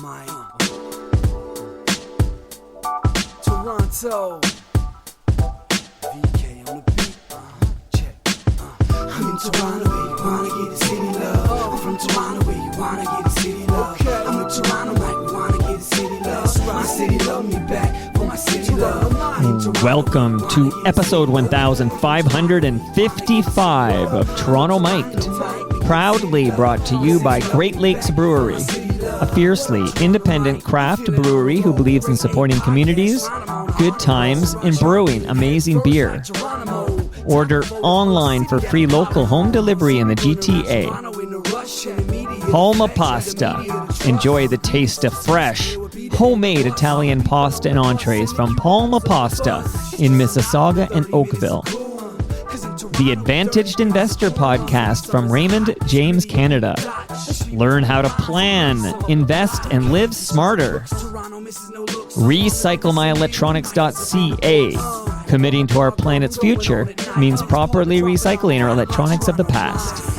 my Toronto. VK on the beat. Check. I'm in Toronto where you wanna get the city love. I'm from Toronto where you wanna get the city love. I'm in Toronto like we wanna get the city love. My city love me back for my city love. Welcome to episode 1555 of Toronto Mic'd, proudly brought to you by Great Lakes Brewery, a fiercely independent craft brewery who believes in supporting communities, good times, and brewing amazing beer. Order online for free local home delivery in the GTA. Palma Pasta. Enjoy the taste of fresh, homemade Italian pasta and entrees from Palma Pasta in Mississauga and Oakville. The Advantaged Investor Podcast from Raymond James Canada. Learn how to plan, invest, and live smarter. RecycleMyElectronics.ca. Committing to our planet's future means properly recycling our electronics of the past.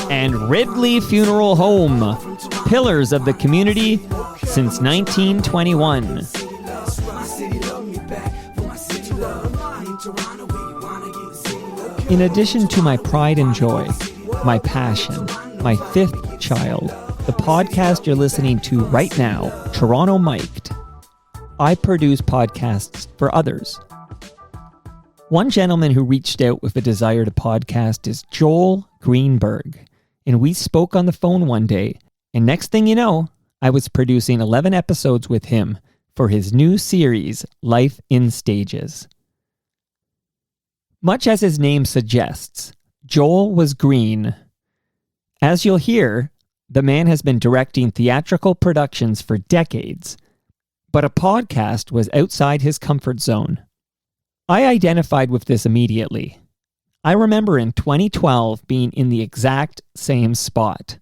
And Ridley Funeral Home. Pillars of the community since 1921. In addition to my pride and joy, my passion, my fifth child, the podcast you're listening to right now, Toronto Mic'd, I produce podcasts for others. One gentleman who reached out with a desire to podcast is Joel Greenberg, and we spoke on the phone one day, and next thing you know, I was producing 11 episodes with him for his new series, Life in Stages. Much as his name suggests, Joel was green. As you'll hear, the man has been directing theatrical productions for decades, but a podcast was outside his comfort zone. I identified with this immediately. I remember in 2012 being in the exact same spot.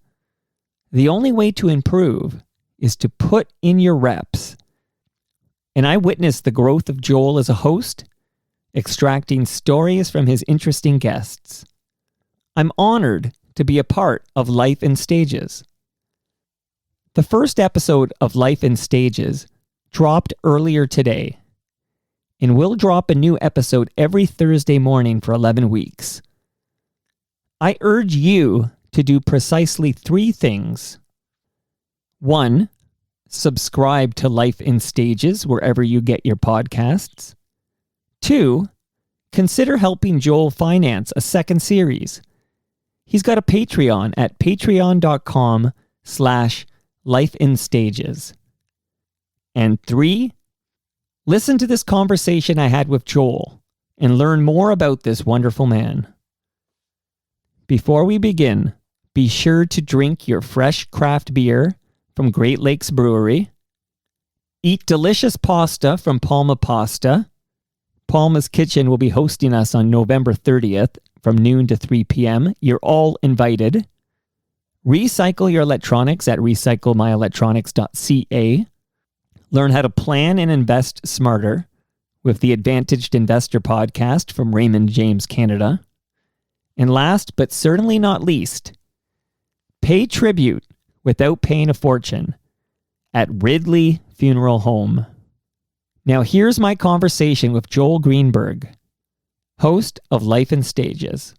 The only way to improve is to put in your reps. And I witnessed the growth of Joel as a host, extracting stories from his interesting guests. I'm honored to be a part of Life in Stages. The first episode of Life in Stages dropped earlier today, and we'll drop a new episode every Thursday morning for 11 weeks. I urge you to do precisely 3 things. 1, subscribe to Life in Stages wherever you get your podcasts. 2, consider helping Joel finance a second series. He's got a Patreon at patreon.com/lifeinstages. And 3, listen to this conversation I had with Joel and learn more about this wonderful man. Before we begin, be sure to drink your fresh craft beer from Great Lakes Brewery. Eat delicious pasta from Palma Pasta. Palma's Kitchen will be hosting us on November 30th from noon to 3 p.m. You're all invited. Recycle your electronics at recyclemyelectronics.ca. Learn how to plan and invest smarter with the Advantaged Investor Podcast from Raymond James Canada. And last but certainly not least, pay tribute without paying a fortune at Ridley Funeral Home. Now here's my conversation with Joel Greenberg, host of Life in Stages.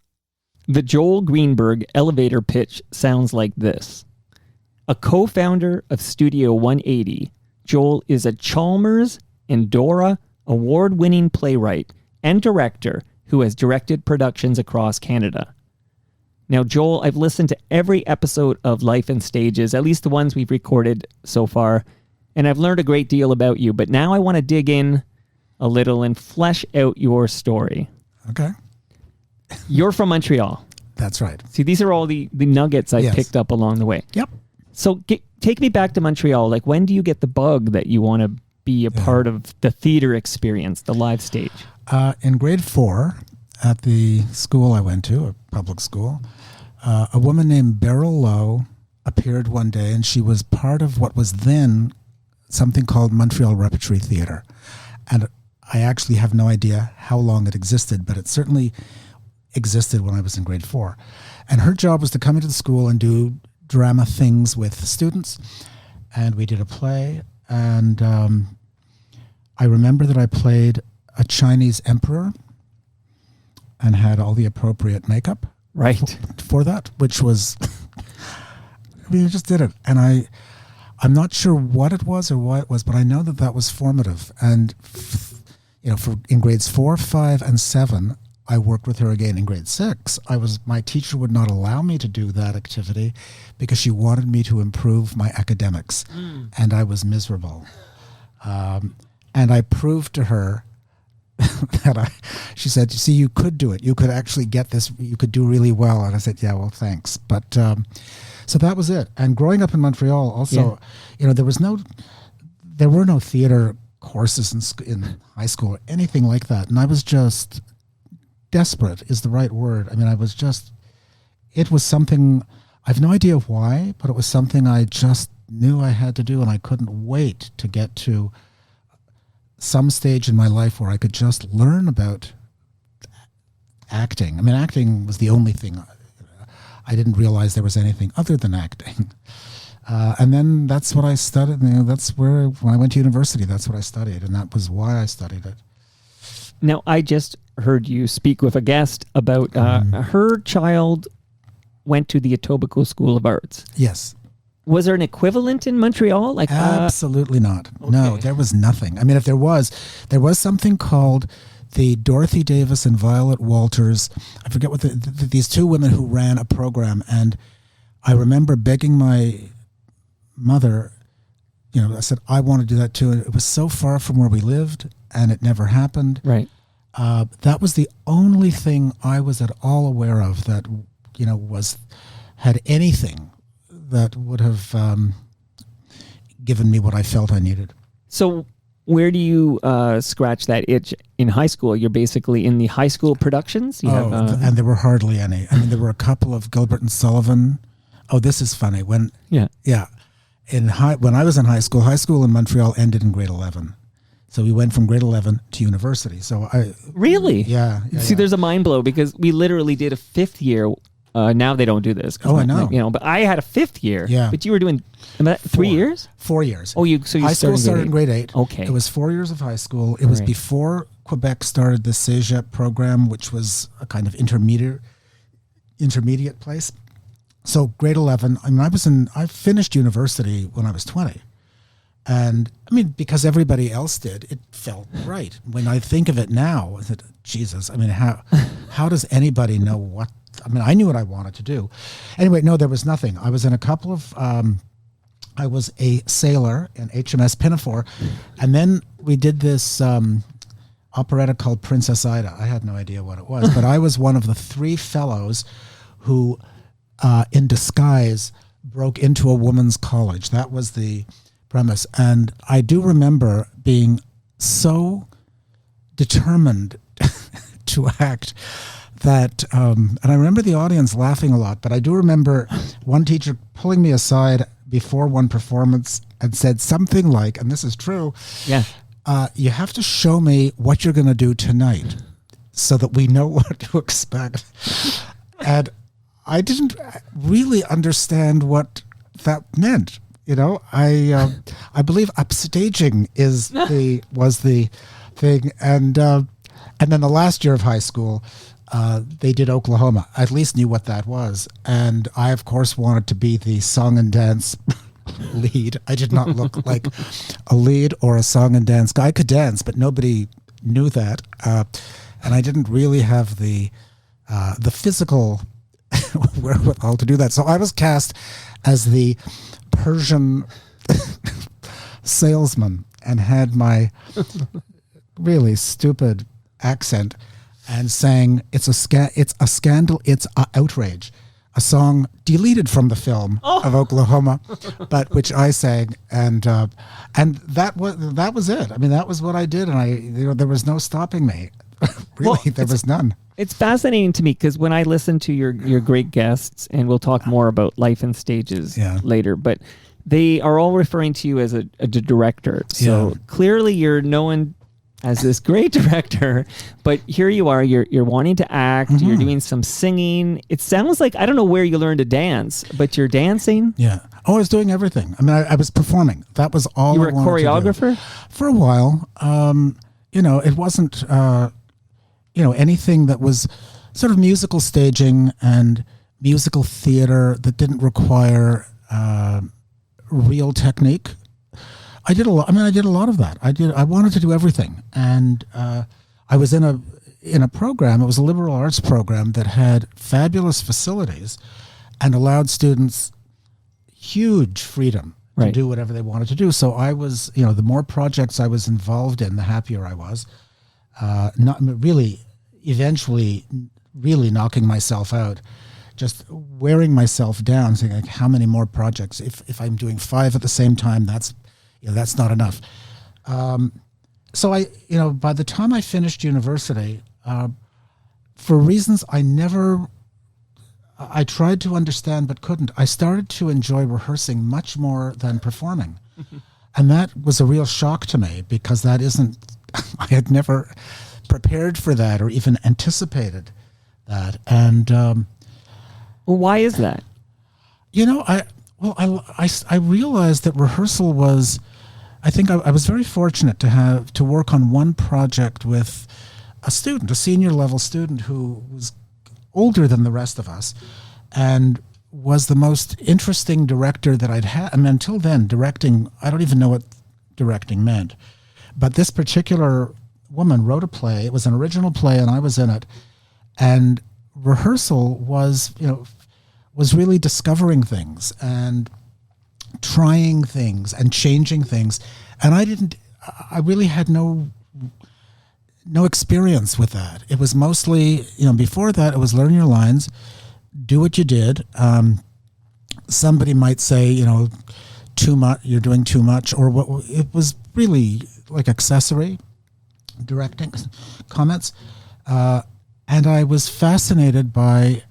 The Joel Greenberg elevator pitch sounds like this. A co-founder of Studio 180, Joel is a Chalmers and Dora award-winning playwright and director who has directed productions across Canada. Now, Joel, I've listened to every episode of Life in Stages, at least the ones we've recorded so far, and I've learned a great deal about you, but now I want to dig in a little and flesh out your story. Okay. You're from Montreal. That's right. See, these are all the nuggets I picked up along the way. Yep. So take me back to Montreal. Like, when do you get the bug that you want to be a part of the theater experience, the live stage? In grade 4, at the school I went to, a public school, a woman named Beryl Lowe appeared one day, and she was part of what was then something called Montreal Repertory Theatre. And I actually have no idea how long it existed, but it certainly existed when I was in grade 4. And her job was to come into the school and do drama things with students. and we did a play, and I remember that I played a Chinese emperor and had all the appropriate makeup Right. for that, which was, I mean, I just did it. And I'm not sure what it was or why it was, but I know that was formative. And, in grades 4, 5, and 7, I worked with her again in grade 6. My teacher would not allow me to do that activity because she wanted me to improve my academics. And I was miserable. And I proved to her she said, see, you could do it. You could actually get this. You could do really well. And I said, yeah, well, thanks. But so that was it. And growing up in Montreal also, there were no theater courses in high school or anything like that. And I was just desperate is the right word. I mean, it was something, I have no idea why, but it was something I just knew I had to do. And I couldn't wait to get to some stage in my life where I could just learn about acting. I mean, acting was the only thing. I didn't realize there was anything other than acting. And then that's what I studied. That's where, when I went to university, that's what I studied. And that was why I studied it. Now, I just heard you speak with a guest about her child went to the Etobicoke School of Arts. Yes. Was there an equivalent in Montreal? Absolutely not. Okay. No, there was nothing. I mean, if there was something called the Dorothy Davis and Violet Walters. I forget what these two women who ran a program, and I remember begging my mother. I said I want to do that too. And it was so far from where we lived, and it never happened. Right. That was the only thing I was at all aware of that had anything that would have given me what I felt I needed. So where do you scratch that itch in high school? You're basically in the high school productions? And there were hardly any. I mean, there were a couple of Gilbert and Sullivan. Oh, this is funny. When I was in high school in Montreal ended in grade 11. So we went from grade 11 to university. So Really? Yeah. See, there's a mind blow because we literally did a fifth year. Now they don't do this. Oh, I know. But I had a fifth year. Yeah. But you were doing 3 years? 4 years. Oh, you high school started in grade 8. Okay. It was 4 years of high school. It was before Quebec started the Cégep program, which was a kind of intermediate place. So grade 11. I mean, I finished university when I was 20. And I mean, because everybody else did, it felt right. When I think of it now, I said, Jesus, I mean, how does anybody know what? I mean, I knew what I wanted to do. Anyway, no, there was nothing. I was in a couple of, I was a sailor in HMS Pinafore. And then we did this operetta called Princess Ida. I had no idea what it was, but I was one of the 3 fellows who, in disguise, broke into a woman's college. That was the premise. And I do remember being so determined to act that, and I remember the audience laughing a lot, but I do remember one teacher pulling me aside before one performance and said something like, and this is true, you have to show me what you're going to do tonight so that we know what to expect. And I didn't really understand what that meant. I believe upstaging was the thing. And then the last year of high school, they did Oklahoma. I at least knew what that was. And I, of course, wanted to be the song and dance lead. I did not look like a lead or a song and dance guy. I could dance, but nobody knew that. And I didn't really have the physical wherewithal to do that. So I was cast as the Persian salesman and had my really stupid accent and sang it's a scandal, it's a outrage, a song deleted from the film of Oklahoma, but which I sang, and that was it. I mean, that was what I did, and there was no stopping me. Really, there was none. It's fascinating to me because when I listen to your great guests, and we'll talk more about life and stages later, but they are all referring to you as a director. So clearly you're known as this great director, but here you are, you're wanting to act, you're doing some singing. It sounds like, I don't know where you learned to dance, but you're dancing. Yeah. Oh, I was doing everything. I mean, I was performing. That was all You were I a wanted choreographer? to do. For a while. It wasn't, anything that was sort of musical staging and musical theater that didn't require real technique. I did a lot. I mean, I did a lot of that. I wanted to do everything, and I was in a program. It was a liberal arts program that had fabulous facilities, and allowed students huge freedom to do whatever they wanted to do. So I was, the more projects I was involved in, the happier I was. Not really, eventually, really knocking myself out. Just wearing myself down, saying like, how many more projects? If I'm doing 5 at the same time, that's not enough. So by the time I finished university, for reasons I tried to understand but couldn't, I started to enjoy rehearsing much more than performing. And that was a real shock to me, because I had never prepared for that or even anticipated that. And well, why is that? I realized that rehearsal was, I think I was very fortunate to work on one project with a senior level student who was older than the rest of us and was the most interesting director that I'd had. I mean, until then, directing, I don't even know what directing meant. But this particular woman wrote a play. It was an original play, and I was in it. And rehearsal was really discovering things and trying things and changing things. And I really had no experience with that. It was mostly, before that, it was learn your lines, do what you did. Somebody might say, too much, you're doing too much, or what. It was really like accessory directing comments. And I was fascinated by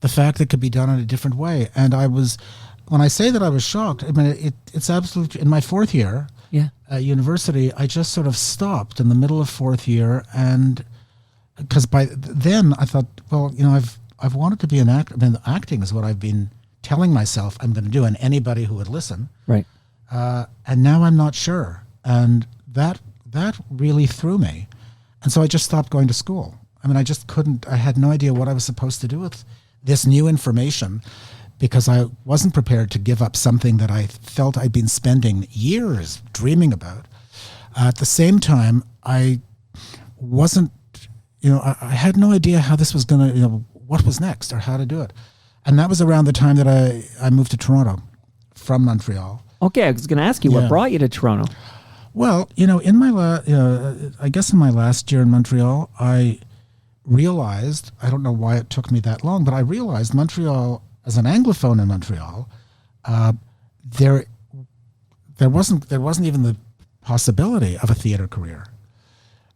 the fact that it could be done in a different way. And when I say that I was shocked, I mean, it's absolutely, in my 4th year at university, I just sort of stopped in the middle of 4th year. And because by then I thought, well, I've wanted to be an actor. I mean, acting is what I've been telling myself I'm going to do, and anybody who would listen. Right. And now I'm not sure. And that really threw me. And so I just stopped going to school. I mean, I had no idea what I was supposed to do with this new information, because I wasn't prepared to give up something that I felt I'd been spending years dreaming about. At the same time, I wasn't, I had no idea how this was going to, what was next or how to do it. And that was around the time that I moved to Toronto from Montreal. Okay, I was going to ask you, what brought you to Toronto? Well, in my I guess in my last year in Montreal, I realized, I don't know why it took me that long, but I realized Montreal, as an Anglophone in Montreal, there wasn't even the possibility of a theater career.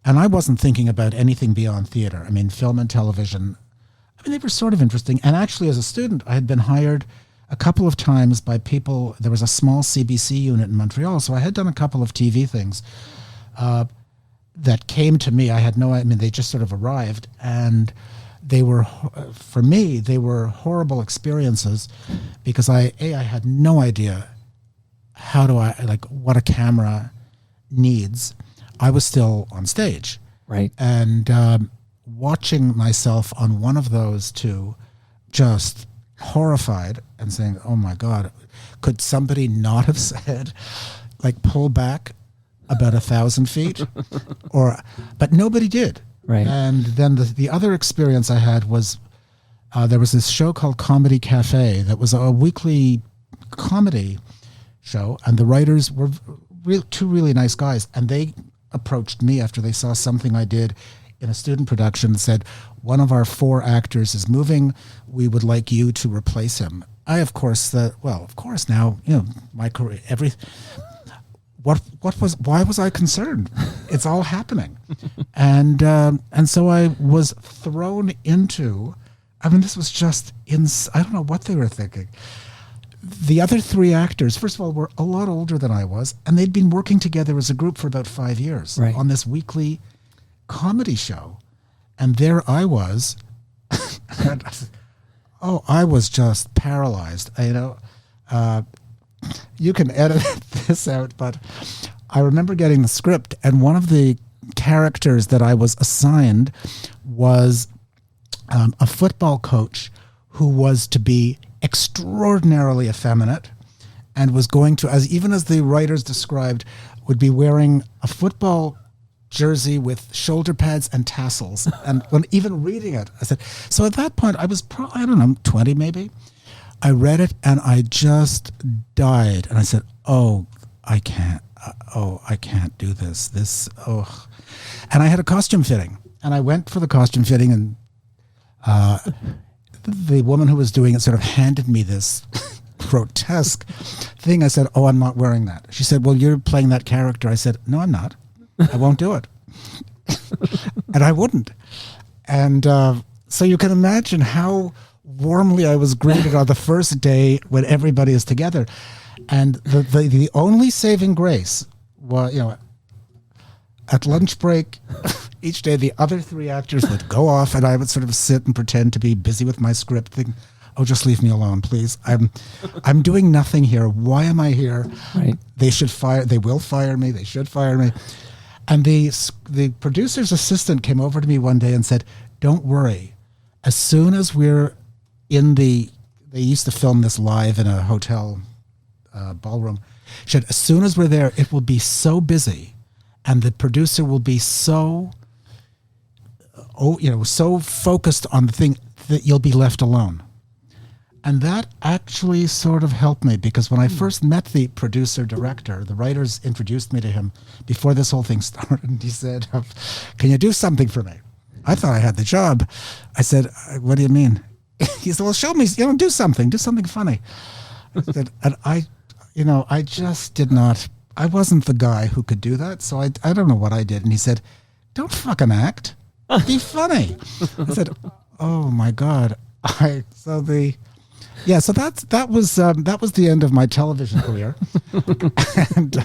And I wasn't thinking about anything beyond theater. I mean, film and television, they were sort of interesting. And actually, as a student, I had been hired a couple of times by people. There was a small CBC unit in Montreal, so I had done a couple of TV things that came to me. They just sort of arrived, and they were, for me, they were horrible experiences, because I had no idea what a camera needs. I was still on stage. Right. And watching myself on one of those two, just horrified and saying, oh my God, could somebody not have said, pull back about 1,000 feet? But nobody did. Right. And then the other experience I had was, there was this show called Comedy Cafe that was a weekly comedy show, and the writers were two really nice guys, and they approached me after they saw something I did in a student production and said, one of our 4 actors is moving. We would like you to replace him. I, of course, now, my career, why was I concerned? It's all happening. And so I was thrown into, this was just, I don't know what they were thinking. the other three actors, first of all, were a lot older than I was, and they'd been working together as a group for about 5 years Right. on this weekly comedy show. And there I was. I was just paralyzed. You can edit this out, but I remember getting the script, and one of the characters that I was assigned was a football coach who was to be extraordinarily effeminate and was going to, as the writers described, would be wearing a football jersey with shoulder pads and tassels. And when even reading it, I said, so at that point I was probably, 20 maybe. I read it and I just died. And I said, I can't do this. And I had a costume fitting, and I went for the costume fitting, and the woman who was doing it sort of handed me this grotesque thing. I said, I'm not wearing that. She said, well, you're playing that character. I said, no, I'm not. I won't do it. And I wouldn't. And so you can imagine how warmly I was greeted on the first day when everybody is together. And the only saving grace was, at lunch break, each day the other three actors would go off, and I would sort of sit and pretend to be busy with my script, thinking, just leave me alone, please. I'm doing nothing here. Why am I here? Right. They will fire me. They should fire me. And the producer's assistant came over to me one day and said, don't worry. As soon as we're they used to film this live in a hotel ballroom. She said, as soon as we're there, it will be so busy, and the producer will be so focused on the thing that you'll be left alone. And that actually sort of helped me, because when I first met the producer-director, the writers introduced me to him before this whole thing started, and he said, can you do something for me? I thought I had the job. I said, what do you mean? He said, well, show me, do something funny. I said, and I just did not, I wasn't the guy who could do that, so I don't know what I did. And he said, don't fucking act, be funny. I said, oh my God. So that was the end of my television career. And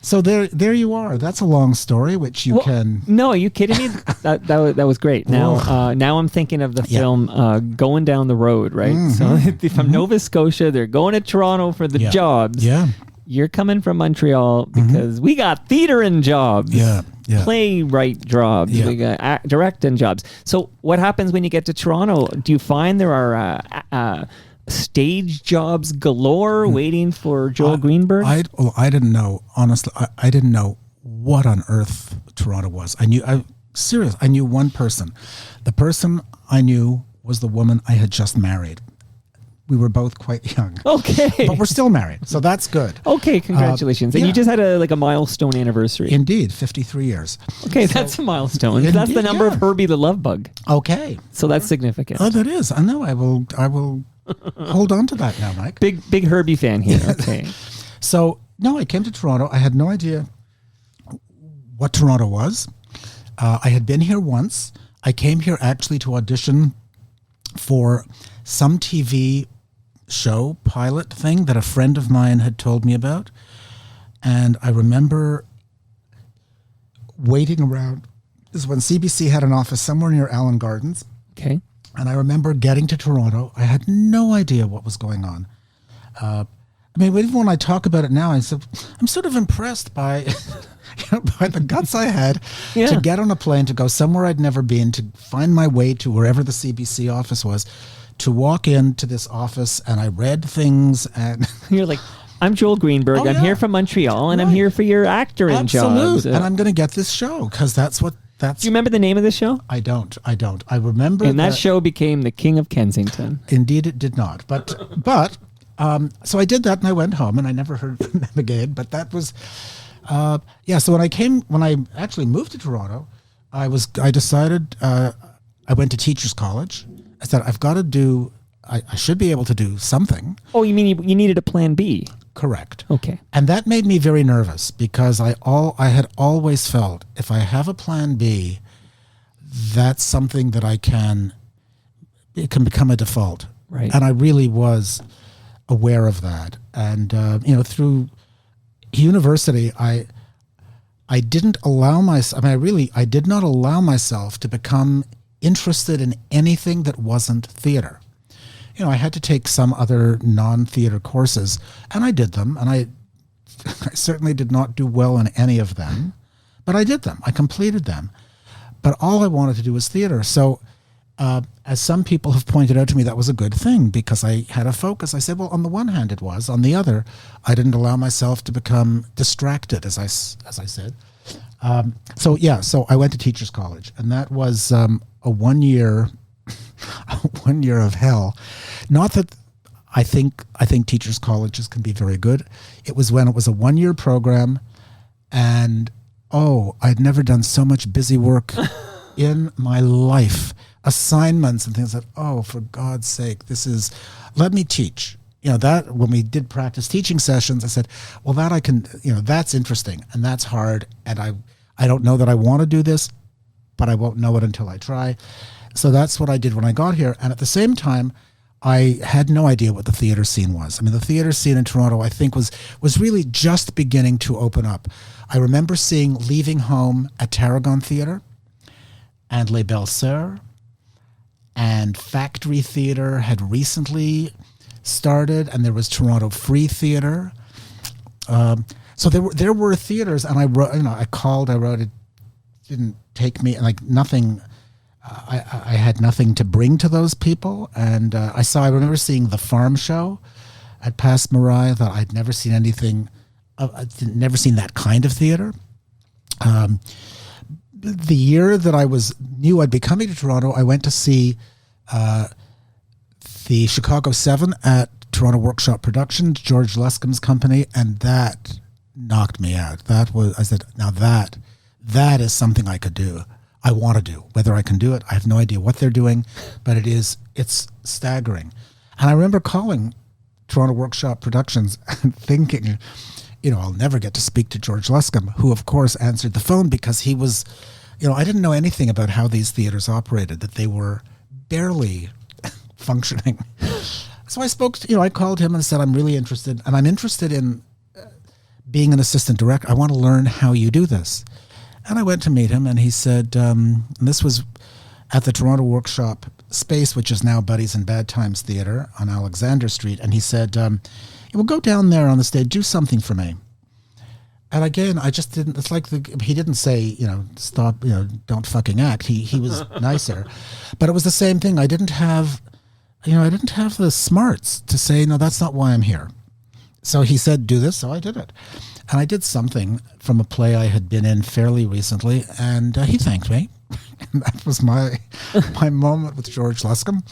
so there you are. That's a long story, which you can. No, are you kidding me? That was great. Now I'm thinking of the film Going Down the Road, right? Mm-hmm. So from Nova Scotia, they're going to Toronto for the jobs. Yeah. You're coming from Montreal because we got theater and jobs. Yeah. Playwright jobs. Yeah. We got directing jobs. So what happens when you get to Toronto? Do you find there are stage jobs galore waiting for Joel Greenberg? I didn't know, honestly. I didn't know what on earth Toronto was. I knew one person. The person I knew was the woman I had just married. We were both quite young. Okay. But we're still married, so that's good. Okay, congratulations. And you just had a milestone anniversary. Indeed, 53 years. Okay, that's a milestone. Indeed, That's the number of yeah. Herbie the Love Bug. Okay. So that's significant. Oh, that is. I know. I will hold on to that now, Mike. Big Herbie fan here. Okay. So, no, I came to Toronto. I had no idea what Toronto was. I had been here once. I came here actually to audition for some TV show pilot thing that a friend of mine had told me about. And I remember waiting around. This is when CBC had an office somewhere near Allen Gardens. Okay. And I remember getting to Toronto. I had no idea what was going on. Even when I talk about it now, I'm sort of impressed by, by the guts I had to get on a plane, to go somewhere I'd never been, to find my way to wherever the CBC office was, to walk into this office, and I read things, and you're like, I'm Joel Greenberg. I'm here from Montreal, and I'm here for your acting jobs. Absolutely. And I'm going to get this show, because that's. Do you remember the name of the show? I don't. I remember. And that show became The King of Kensington. Indeed, it did not. But so I did that, and I went home, and I never heard from them again. But that was, So when I actually moved to Toronto, I decided I went to teachers college. I said, I've got to do. I should be able to do something. Oh, you mean you needed a plan B? Correct. Okay. And that made me very nervous, because I had always felt, if I have a plan B, that's something that it can become a default. Right. And I really was aware of that. And, through university, I didn't allow myself, I did not allow myself to become interested in anything that wasn't theater. I had to take some other non-theater courses, and I did them, and I certainly did not do well in any of them, but I did them. I completed them. But all I wanted to do was theater. So as some people have pointed out to me, that was a good thing because I had a focus. I said, well, on the one hand it was. On the other, I didn't allow myself to become distracted, as I said. So I went to teachers college, and that was a 1 year, a 1 year of hell. Not that I think teachers colleges can be very good. It was when it was a 1 year program, and I'd never done so much busy work in my life. Assignments and things that, for God's sake, let me teach. That when we did practice teaching sessions, I said, well, that I can, that's interesting and that's hard. And I don't know that I want to do this, but I won't know it until I try. So that's what I did when I got here. And at the same time, I had no idea what the theater scene was. The theater scene in Toronto, I think, was really just beginning to open up. I remember seeing Leaving Home at Tarragon Theatre and Les Belles Sœurs, and Factory Theatre had recently started, and there was Toronto Free Theatre. So there were theaters, and I wrote, I called, I wrote, it didn't take me, nothing. I had nothing to bring to those people, and I remember seeing The Farm Show at Passe Muraille. That I'd never seen anything, never seen that kind of theater. The year that I knew I'd be coming to Toronto, I went to see the Chicago 7 at Toronto Workshop Productions, George Luscombe's company, and that knocked me out. I said, now that is something I could do. I want to do. Whether I can do it, I have no idea what they're doing, but it's staggering. And I remember calling Toronto Workshop Productions and thinking, I'll never get to speak to George Luscombe, who of course answered the phone because he was, I didn't know anything about how these theaters operated, that they were barely functioning. So I spoke to, I called him and said, I'm really interested, and I'm interested in being an assistant director. I want to learn how you do this. And I went to meet him, and he said, and this was at the Toronto Workshop space, which is now Buddies and Bad Times Theatre on Alexander Street. And he said, well, go down there on the stage, do something for me. And again, I just didn't, it's like he didn't say, stop, don't fucking act. He was nicer. But it was the same thing. I didn't have the smarts to say, no, that's not why I'm here. So he said, do this. So I did it. And I did something from a play I had been in fairly recently, and he thanked me. And that was my moment with George Luscombe.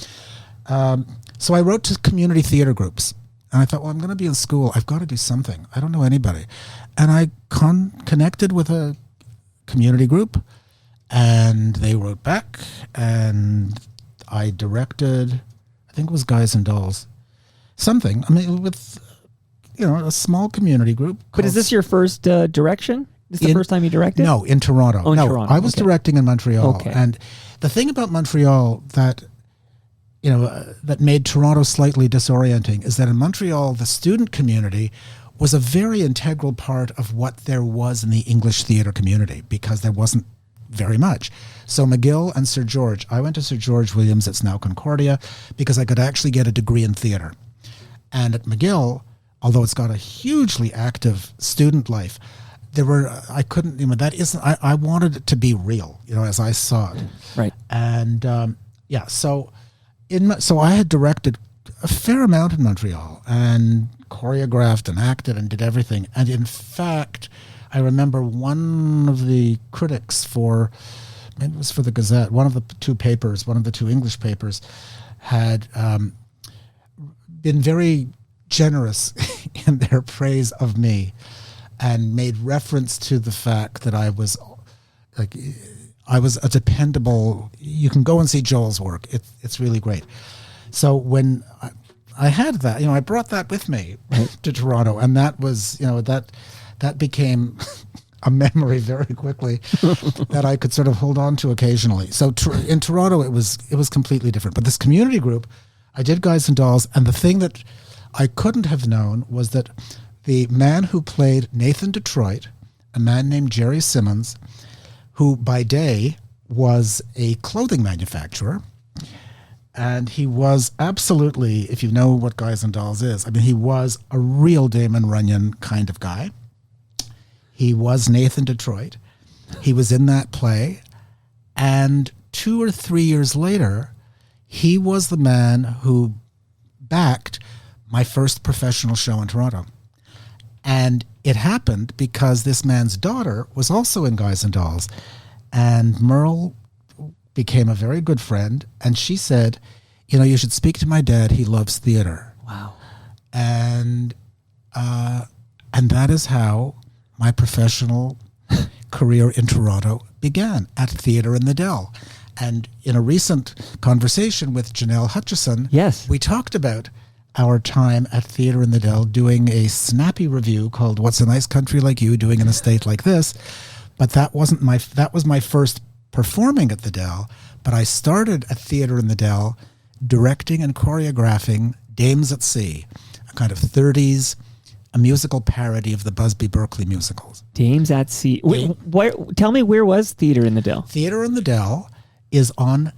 So I wrote to community theater groups, and I thought, well, I'm going to be in school. I've got to do something. I don't know anybody. And I connected with a community group, and they wrote back, and I directed, I think it was Guys and Dolls, something. With a small community group. But is this your first direction? Is this the first time you directed? No, in Toronto. Oh, in Toronto. I was directing in Montreal. Okay. And the thing about Montreal that made Toronto slightly disorienting is that in Montreal, the student community was a very integral part of what there was in the English theatre community, because there wasn't very much. So McGill and Sir George, I went to Sir George Williams, it's now Concordia, because I could actually get a degree in theatre. And at McGill, although it's got a hugely active student life, I wanted it to be real, as I saw it. Right. And so I had directed a fair amount in Montreal and choreographed and acted and did everything. And in fact, I remember one of the critics maybe it was for the Gazette, one of the two English papers had been very generous in their praise of me and made reference to the fact that I was a dependable, you can go and see Joel's work. It's really great. So when I had that, I brought that with me to Toronto, and that was, that became a memory very quickly that I could sort of hold on to occasionally. So in Toronto, it was completely different. But this community group, I did Guys and Dolls, and the thing that I couldn't have known was that the man who played Nathan Detroit, a man named Jerry Simmons, who by day was a clothing manufacturer, and he was absolutely, if you know what Guys and Dolls is, I mean, he was a real Damon Runyon kind of guy. He was Nathan Detroit. He was in that play. And 2 or 3 years later, he was the man who backed my first professional show in Toronto. And it happened because this man's daughter was also in Guys and Dolls. And Merle became a very good friend. And she said, you know, you should speak to my dad. He loves theater. Wow. And that is how my professional career in Toronto began, at Theatre in the Dell. And in a recent conversation with Janelle Hutchison, yes, we talked about our time at Theatre in the Dell doing a snappy review called What's a Nice Country Like You Doing in a State Like This. But that was my first performing at the Dell. But I started at Theatre in the Dell directing and choreographing Dames at Sea, a kind of 30s, a musical parody of the Busby Berkeley musicals. Dames at Sea. Tell me, where was Theatre in the Dell? Theatre in the Dell is on...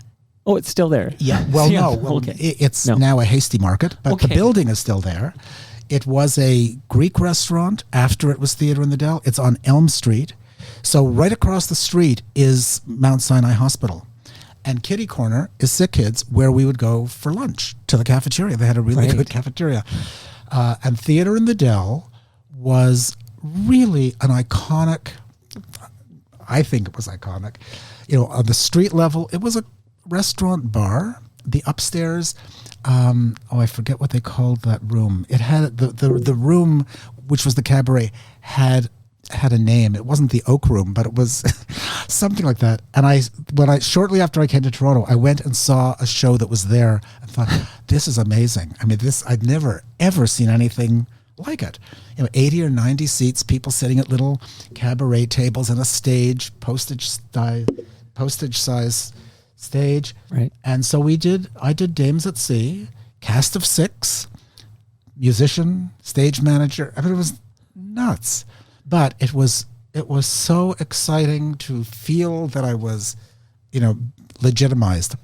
Oh, it's still there. Yeah, well, Yeah, no. Well, okay. It's now a Hasty Market, but the building is still there. It was a Greek restaurant after it was Theatre in the Dell. It's on Elm Street. So right across the street is Mount Sinai Hospital. And Kitty Corner is Sick Kids, where we would go for lunch to the cafeteria. They had a really good cafeteria. And Theatre in the Dell was really an iconic, I think it was iconic. You know, on the street level, it was a restaurant bar. The upstairs, I forget what they called that room. It had the room, which was the cabaret, had a name. It wasn't the Oak Room, but it was something like that. And shortly after I came to Toronto, I went and saw a show that was there and thought, this is amazing. I mean, I'd never ever seen anything like it. You know, 80 or 90 seats, people sitting at little cabaret tables and a stage, postage size stage. Right. And so I did Dames at Sea, cast of 6, musician, stage manager. I mean, it was nuts. But it was so exciting to feel that I was, you know, legitimized.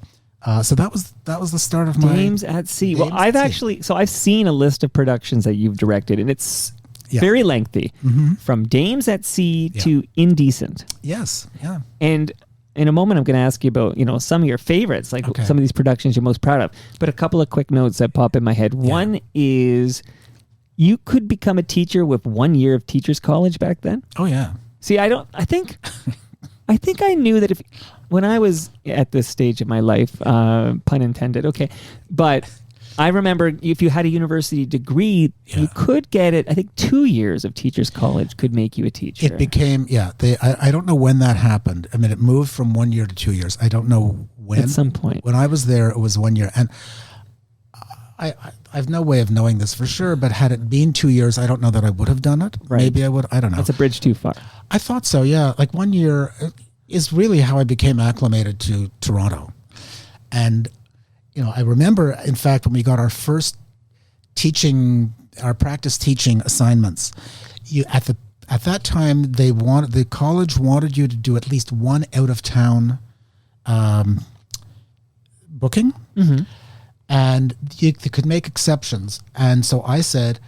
So that was the start of my Dames at Sea. Well, I've seen a list of productions that you've directed, and it's very lengthy, from Dames at Sea to Indecent. Yes, yeah. And in a moment, I'm going to ask you about, you know, some of your favorites, like some of these productions you're most proud of. But a couple of quick notes that pop in my head. Yeah. One is, you could become a teacher with 1 year of teacher's college back then. Oh yeah. See, I think I knew that when I was at this stage of my life, pun intended. Okay. But I remember if you had a university degree, you could get it. I think 2 years of teacher's college could make you a teacher. It became, I don't know when that happened. I mean, it moved from 1 year to 2 years. I don't know when. At some point. When I was there, it was 1 year. And I have no way of knowing this for sure, but had it been 2 years, I don't know that I would have done it. Right. Maybe I would. I don't know. That's a bridge too far. I thought so, yeah. Like 1 year is really how I became acclimated to Toronto. And, you know, I remember, in fact, when we got our first practice teaching assignments, at that time, the college wanted you to do at least one out-of-town booking. Mm-hmm. And you could make exceptions. And so I said,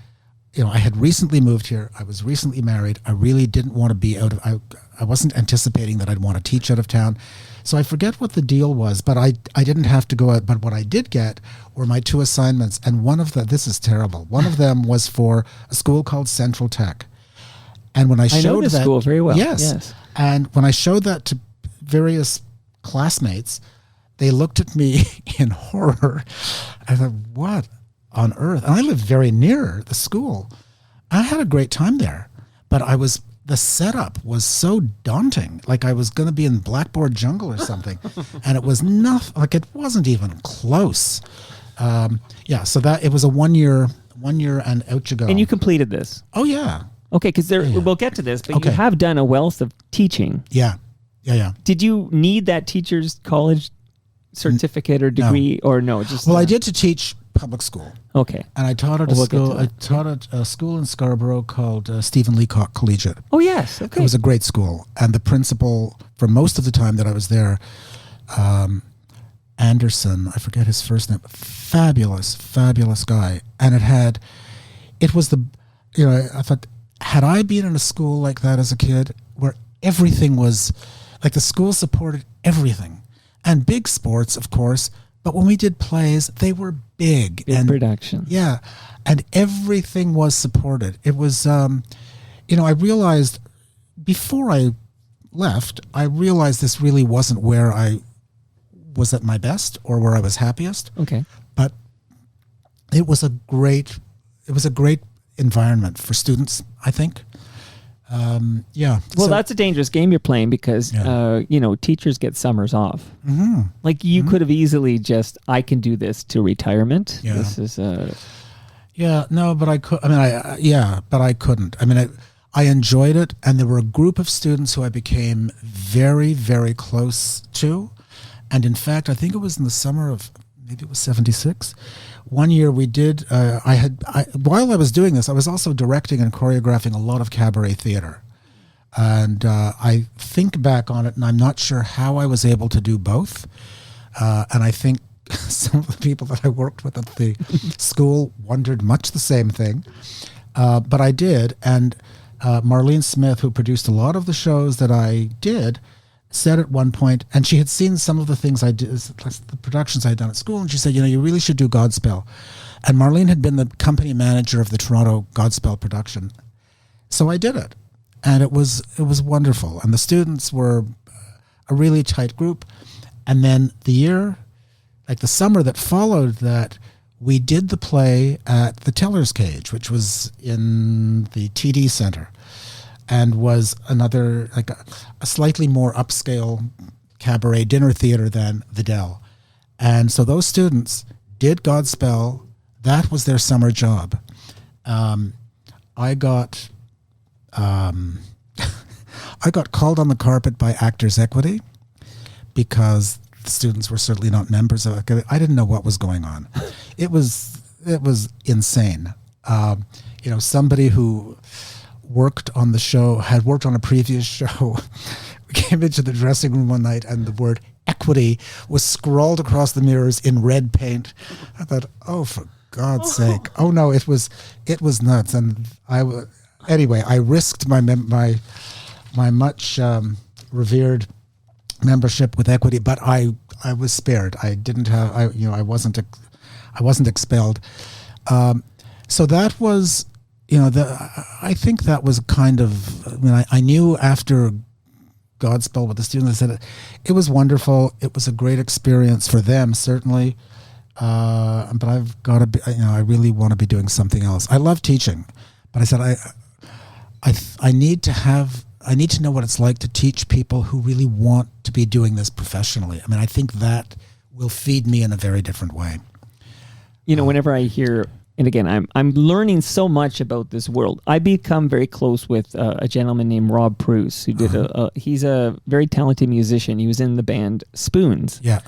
you know, I had recently moved here. I was recently married. I really didn't want to be I wasn't anticipating that I'd want to teach out of town. So I forget what the deal was, but I didn't have to go out. But what I did get were my 2 assignments. And this is terrible. One of them was for a school called Central Tech. And when I know this school very well. Yes. And when I showed that to various classmates, they looked at me in horror. I thought, what on earth? And I lived very near the school. I had a great time there, but the setup was so daunting. Like I was going to be in Blackboard Jungle or something. And it was it wasn't even close. So that it was a 1 year and out you go. And you completed this. Oh yeah. Okay. Cause we'll get to this, but you have done a wealth of teaching. Yeah. Did you need that teacher's college certificate or degree or no? I did to teach public school. Okay. And I taught at We'll get to I that. taught at a school in Scarborough called Stephen Leacock Collegiate. Oh, yes. Okay. It was a great school. And the principal, for most of the time that I was there, Anderson, I forget his first name, fabulous, fabulous guy. And it was I thought, had I been in a school like that as a kid, where everything was, like the school supported everything. And big sports, of course, but when we did plays, they were big. Big and production. Yeah, and everything was supported. It was, I realized before I left, I realized this really wasn't where I was at my best or where I was happiest. Okay. But it was a great environment for students, I think. Yeah. Well, that's a dangerous game you're playing because, Yeah. teachers get summers off. Mm-hmm. Like you could have easily just, I can do this to retirement. Yeah. This is Yeah, no, but I could. But I couldn't. I mean, I enjoyed it, and there were a group of students who I became very, very close to, and in fact, I think it was in the summer of maybe it was '76. One year we did. While I was doing this, I was also directing and choreographing a lot of cabaret theater, and I think back on it, and I'm not sure how I was able to do both, and I think. Some of the people that I worked with at the school wondered much the same thing. But I did. And Marlene Smith, who produced a lot of the shows that I did, said at one point, and she had seen some of the things I did, the productions I had done at school, and she said, you really should do Godspell. And Marlene had been the company manager of the Toronto Godspell production. So I did it. And it was wonderful. And the students were a really tight group. And then the summer that followed that, we did the play at the Teller's Cage, which was in the TD Center, and was another, a slightly more upscale cabaret dinner theater than the Dell. And so those students did Godspell. That was their summer job. I got called on the carpet by Actors Equity because the students were certainly not members of it. I didn't know what was going on. It was insane. Somebody who worked on the show, had worked on a previous show, came into the dressing room one night and the word equity was scrawled across the mirrors in red paint. I thought, oh, for God's sake. Oh no, it was nuts. And I risked my much revered membership with equity, but I was spared. I didn't have, I wasn't expelled. So that was, I think that was kind of, I knew after Godspell with the students, I said it was wonderful. It was a great experience for them, certainly. But I've got to be, I really want to be doing something else. I love teaching, but I said, I need to know what it's like to teach people who really want to be doing this professionally. I think that will feed me in a very different way. Whenever I hear, and again, I'm learning so much about this world. I become very close with a gentleman named Rob Pruce, who did he's a very talented musician. He was in the band Spoons. Yeah.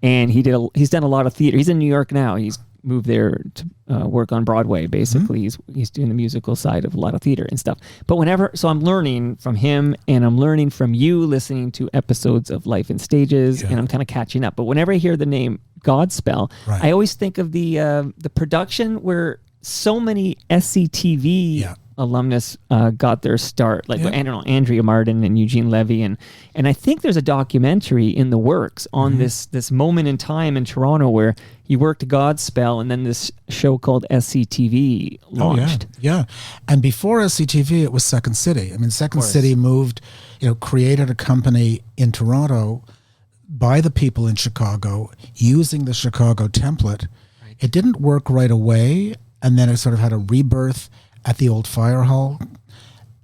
And he's done a lot of theater. He's in New York now. He's moved there to work on Broadway, basically. Mm-hmm. He's doing the musical side of a lot of theater and stuff. But so I'm learning from him, and I'm learning from you, listening to episodes of Life in Stages, and I'm kind of catching up. But whenever I hear the name Godspell, right. I always think of the production where so many SCTV alumnus got their start, like Andrea Martin and Eugene Levy, and I think there's a documentary in the works on this moment in time in Toronto where he worked Godspell, and then this show called SCTV launched. Yeah. And before SCTV, it was Second City. Second City moved, created a company in Toronto by the people in Chicago using the Chicago template. Right. It didn't work right away, and then it sort of had a rebirth at the old fire hall,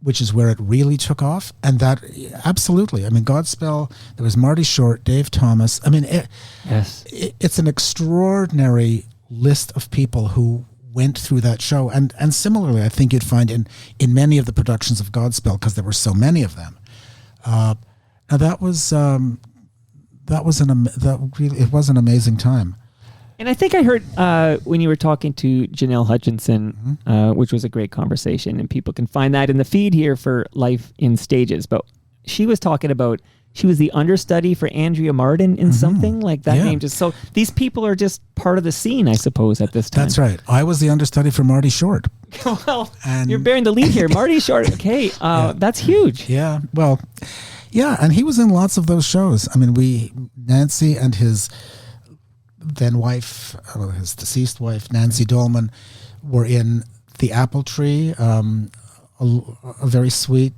which is where it really took off. And that, absolutely. Godspell, there was Marty Short, Dave Thomas. It's an extraordinary list of people who went through that show. And similarly, I think you'd find in many of the productions of Godspell, because there were so many of them. Now it was an amazing time. And I think I heard when you were talking to Janelle Hutchinson, which was a great conversation, and people can find that in the feed here for Life in Stages. But she was talking about she was the understudy for Andrea Martin in something like that name. Just so these people are just part of the scene, I suppose, at this time. That's right. I was the understudy for Marty Short. Well, you're bearing the lead here, Marty Short. Okay, that's huge. Yeah. Well, yeah, and he was in lots of those shows. I mean, Nancy and his then wife, his deceased wife, Nancy Dolman, were in The Apple Tree, a very sweet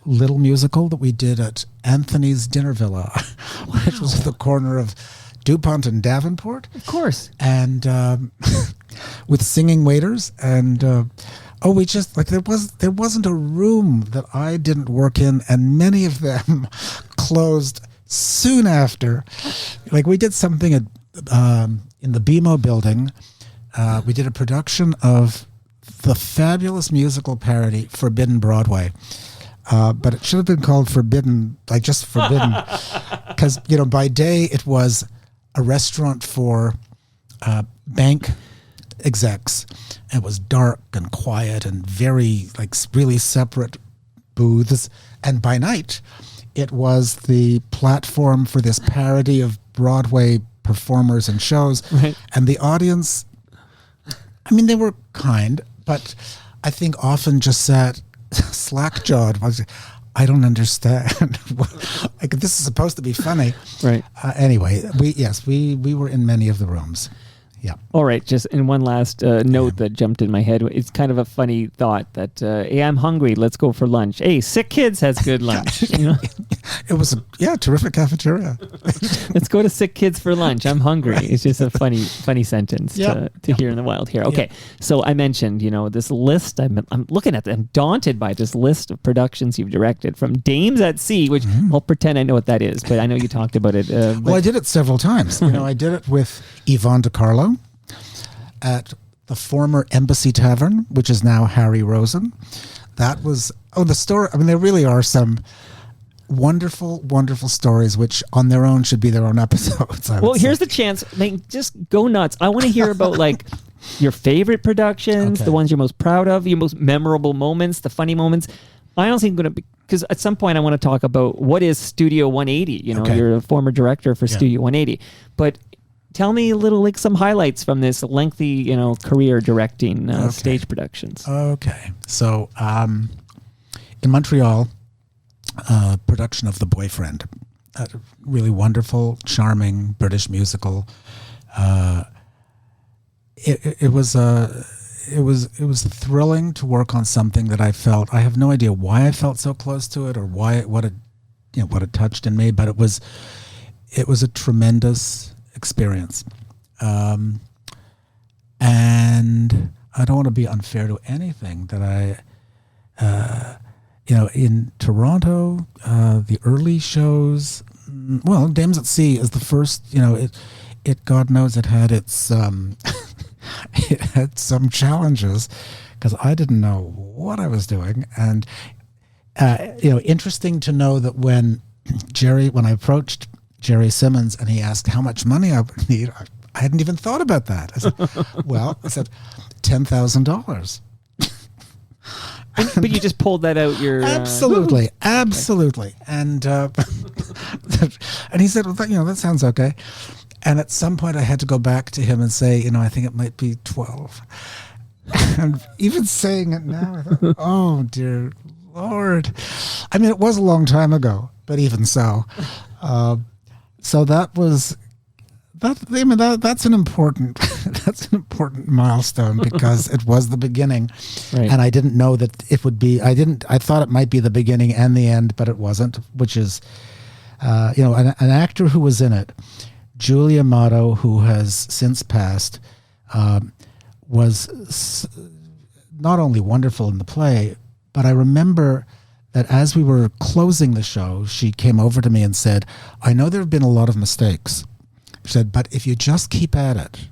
little musical that we did at Anthony's Dinner Villa, which was at the corner of DuPont and Davenport. Of course. And with singing waiters. And we just, like, there wasn't a room that I didn't work in, and many of them closed soon after. Like, we did something at in the BMO building. We did a production of the fabulous musical parody Forbidden Broadway. But it should have been called Forbidden, like just Forbidden. Because, by day it was a restaurant for bank execs. It was dark and quiet and very, like, really separate booths. And by night, it was the platform for this parody of Broadway performers and shows. Right. And the audience, I mean, they were kind, but I think often just sat slack-jawed. I don't understand. Like, this is supposed to be funny. Right. Anyway, we were in many of the rooms. Yeah. All right. Just in one last note that jumped in my head. It's kind of a funny thought that, hey, I'm hungry. Let's go for lunch. Hey, Sick Kids has good lunch. It was a terrific cafeteria. Let's go to Sick Kids for lunch. I'm hungry. It's just a funny sentence to hear in the wild here. Okay. So I mentioned, this list. I'm looking at. I'm daunted by this list of productions you've directed, from Dames at Sea, which I'll pretend I know what that is, but I know you talked about it. Well, I did it several times. I did it with Yvonne DiCarlo at the former Embassy Tavern, which is now Harry Rosen. That was the story. I mean, there really are some wonderful, wonderful stories, which on their own should be their own episodes. Well, here's the chance. Just go nuts. I want to hear about your favorite productions, the ones you're most proud of, your most memorable moments, the funny moments. I don't think I'm going to, because at some point I want to talk about what is Studio 180. You're a former director for Studio 180, but tell me a little, some highlights from this lengthy, career directing stage productions. Okay. So, in Montreal, production of The Boyfriend, a really wonderful, charming British musical. It was thrilling to work on something that I felt, I have no idea why I felt so close to it or what it touched in me, but it was a tremendous experience. And I don't want to be unfair to anything that in Toronto, the early shows, Dames at Sea is the first, it God knows it had its, it had some challenges because I didn't know what I was doing. And, interesting to know that when I approached Jerry Simmons and he asked how much money I would need, I hadn't even thought about that. I said, $10,000. But you just pulled that out your... Absolutely. And and he said, well, that sounds okay. And at some point I had to go back to him and say, I think it might be 12. And even saying it now, I thought, oh, dear Lord. I mean, it was a long time ago, but even so. So that's an important milestone because it was the beginning. Right. And I didn't know that it would be, I thought it might be the beginning and the end, but it wasn't, which is, an actor who was in it, Julia Motto, who has since passed, was not only wonderful in the play, but I remember that as we were closing the show, she came over to me and said, I know there have been a lot of mistakes. She said, but if you just keep at it,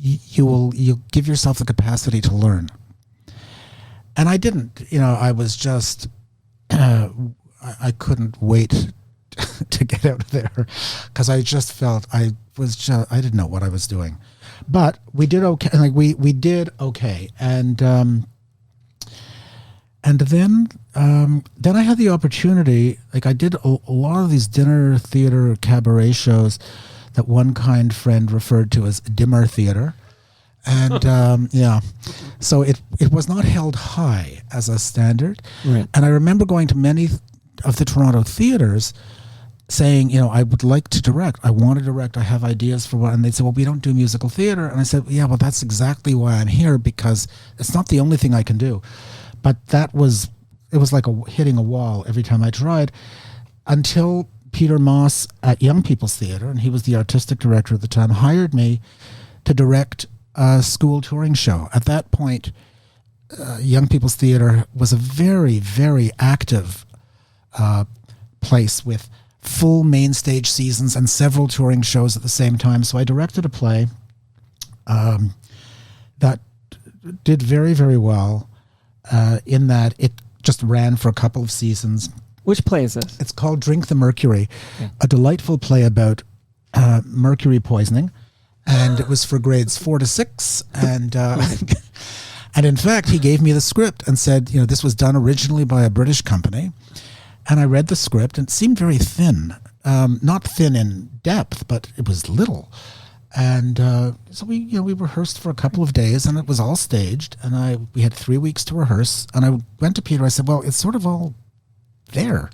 you'll give yourself the capacity to learn. And I didn't. I was just, I couldn't wait to get out of there because I just felt I didn't know what I was doing. But we did okay. Like we did okay, and then I had the opportunity. Like I did a lot of these dinner theater cabaret shows that one kind friend referred to as dimmer theater, and so it was not held high as a standard. Right. And I remember going to many of the Toronto theaters, saying, I would like to direct. I want to direct. I have ideas for what. And they'd say, well, we don't do musical theater. And I said, yeah, well, that's exactly why I'm here, because it's not the only thing I can do. But it was like hitting a wall every time I tried, until Peter Moss at Young People's Theater, and he was the artistic director at the time, hired me to direct a school touring show. At that point, Young People's Theater was a very, very active place with full main stage seasons and several touring shows at the same time. So I directed a play that did very, very well, in that it just ran for a couple of seasons. Which play is this? It's called Drink the Mercury, a delightful play about mercury poisoning. And it was for grades 4 to 6. And and in fact, he gave me the script and said, this was done originally by a British company. And I read the script, and it seemed very thin. Not thin in depth, but it was little. And so we rehearsed for a couple of days, and it was all staged. And we had 3 weeks to rehearse. And I went to Peter. I said, well, it's sort of all there.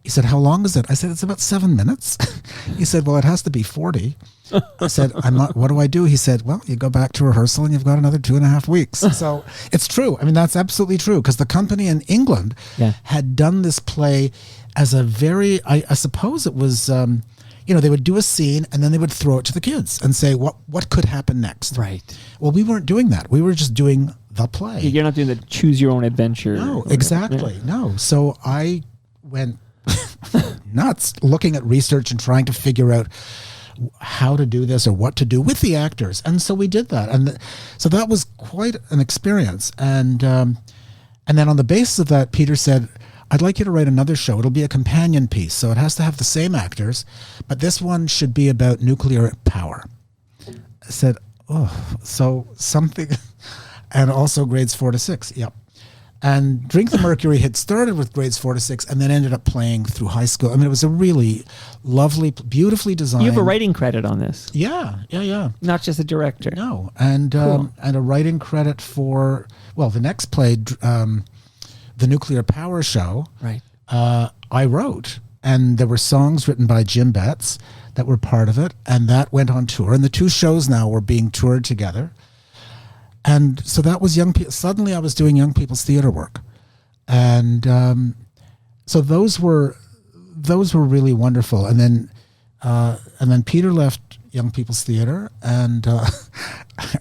He said, how long is it? I said, it's about 7 minutes. He said, well, it has to be 40. I said, what do I do? He said, well, you go back to rehearsal and you've got another 2.5 weeks. So it's true. I mean, that's absolutely true, because the company in England had done this play as a very, I suppose it was, they would do a scene and then they would throw it to the kids and say, what could happen next? Right. Well, we weren't doing that. We were just doing the play. You're not doing the choose your own adventure. No, exactly. Yeah. No. So I went nuts looking at research and trying to figure out how to do this or what to do with the actors. And so we did that. And so that was quite an experience. And then on the basis of that, Peter said, I'd like you to write another show. It'll be a companion piece. So it has to have the same actors, but this one should be about nuclear power. I said, so something, and also grades 4 to 6. Yep. And Drink the Mercury had started with grades 4 to 6 and then ended up playing through high school. I mean, it was a really lovely, beautifully designed. You have a writing credit on this. Yeah. Not just a director. No. And cool. And a writing credit for, the next play, The Nuclear Power Show. Right. I wrote. And there were songs written by Jim Betts that were part of it. And that went on tour. And the two shows now were being toured together. And so that was young people. Suddenly I was doing Young People's Theater work. And so those were really wonderful. And then Peter left Young People's Theater, and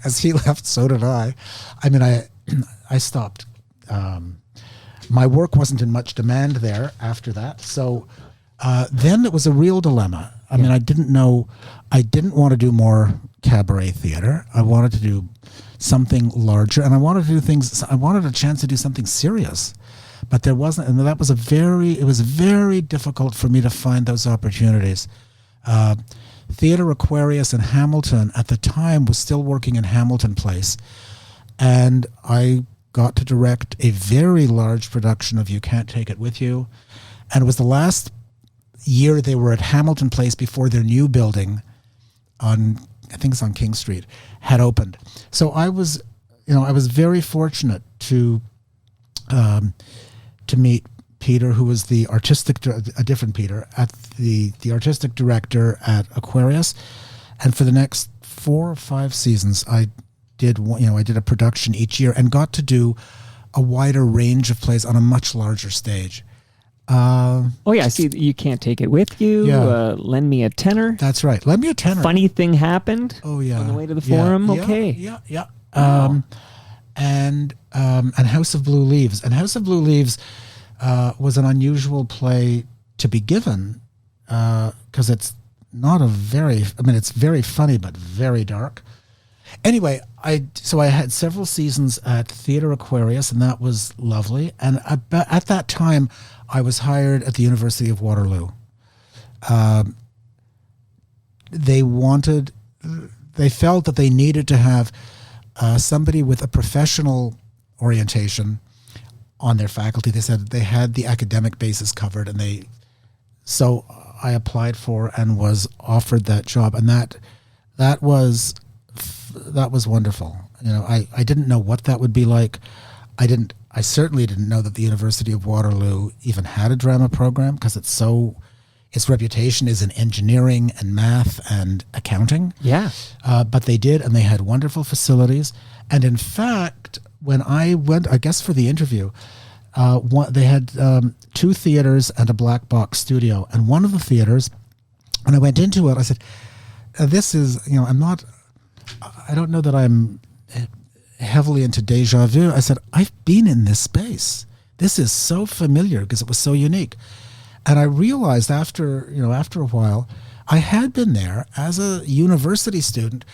as he left, so did I. I mean, I stopped. My work wasn't in much demand there after that. So then it was a real dilemma. I mean, I didn't want to do more cabaret theater. I wanted to do something larger, and I wanted a chance to do something serious, but there wasn't, and it was very difficult for me to find those opportunities. Theatre Aquarius in Hamilton at the time was still working in Hamilton Place, and I got to direct a very large production of You Can't Take It With You, and it was the last year they were at Hamilton Place before their new building on, I think it's on King Street, had opened. So I was very fortunate to meet Peter, who was the a different Peter, at the artistic director at Aquarius, and for the next 4 or 5 seasons, I did a production each year and got to do a wider range of plays on a much larger stage. I see. You Can't Take It With You. Yeah. Lend Me a Tenor. That's right. Lend Me a Tenor. Funny Thing Happened. Oh yeah. On the Way to the Forum. Yeah, okay. Yeah. And House of Blue Leaves. And House of Blue Leaves was an unusual play to be given because it's not it's very funny but very dark. Anyway, I had several seasons at Theatre Aquarius, and that was lovely. And at that time, I was hired at the University of Waterloo. They felt that they needed to have somebody with a professional orientation on their faculty. They said they had the academic basis covered, and so I applied for and was offered that job, and that was wonderful. You know, I didn't know what that would be like. I certainly didn't know that the University of Waterloo even had a drama program, because its reputation is in engineering and math and accounting. Yeah. But they did, and they had wonderful facilities. And in fact, when I went, I guess for the interview, they had 2 theaters and a black box studio. And one of the theaters, when I went into it, I said, this is, you know, I don't know that I'm heavily into deja vu. I said, I've been in this space. This is so familiar because it was so unique. And I realized after a while, I had been there as a university student.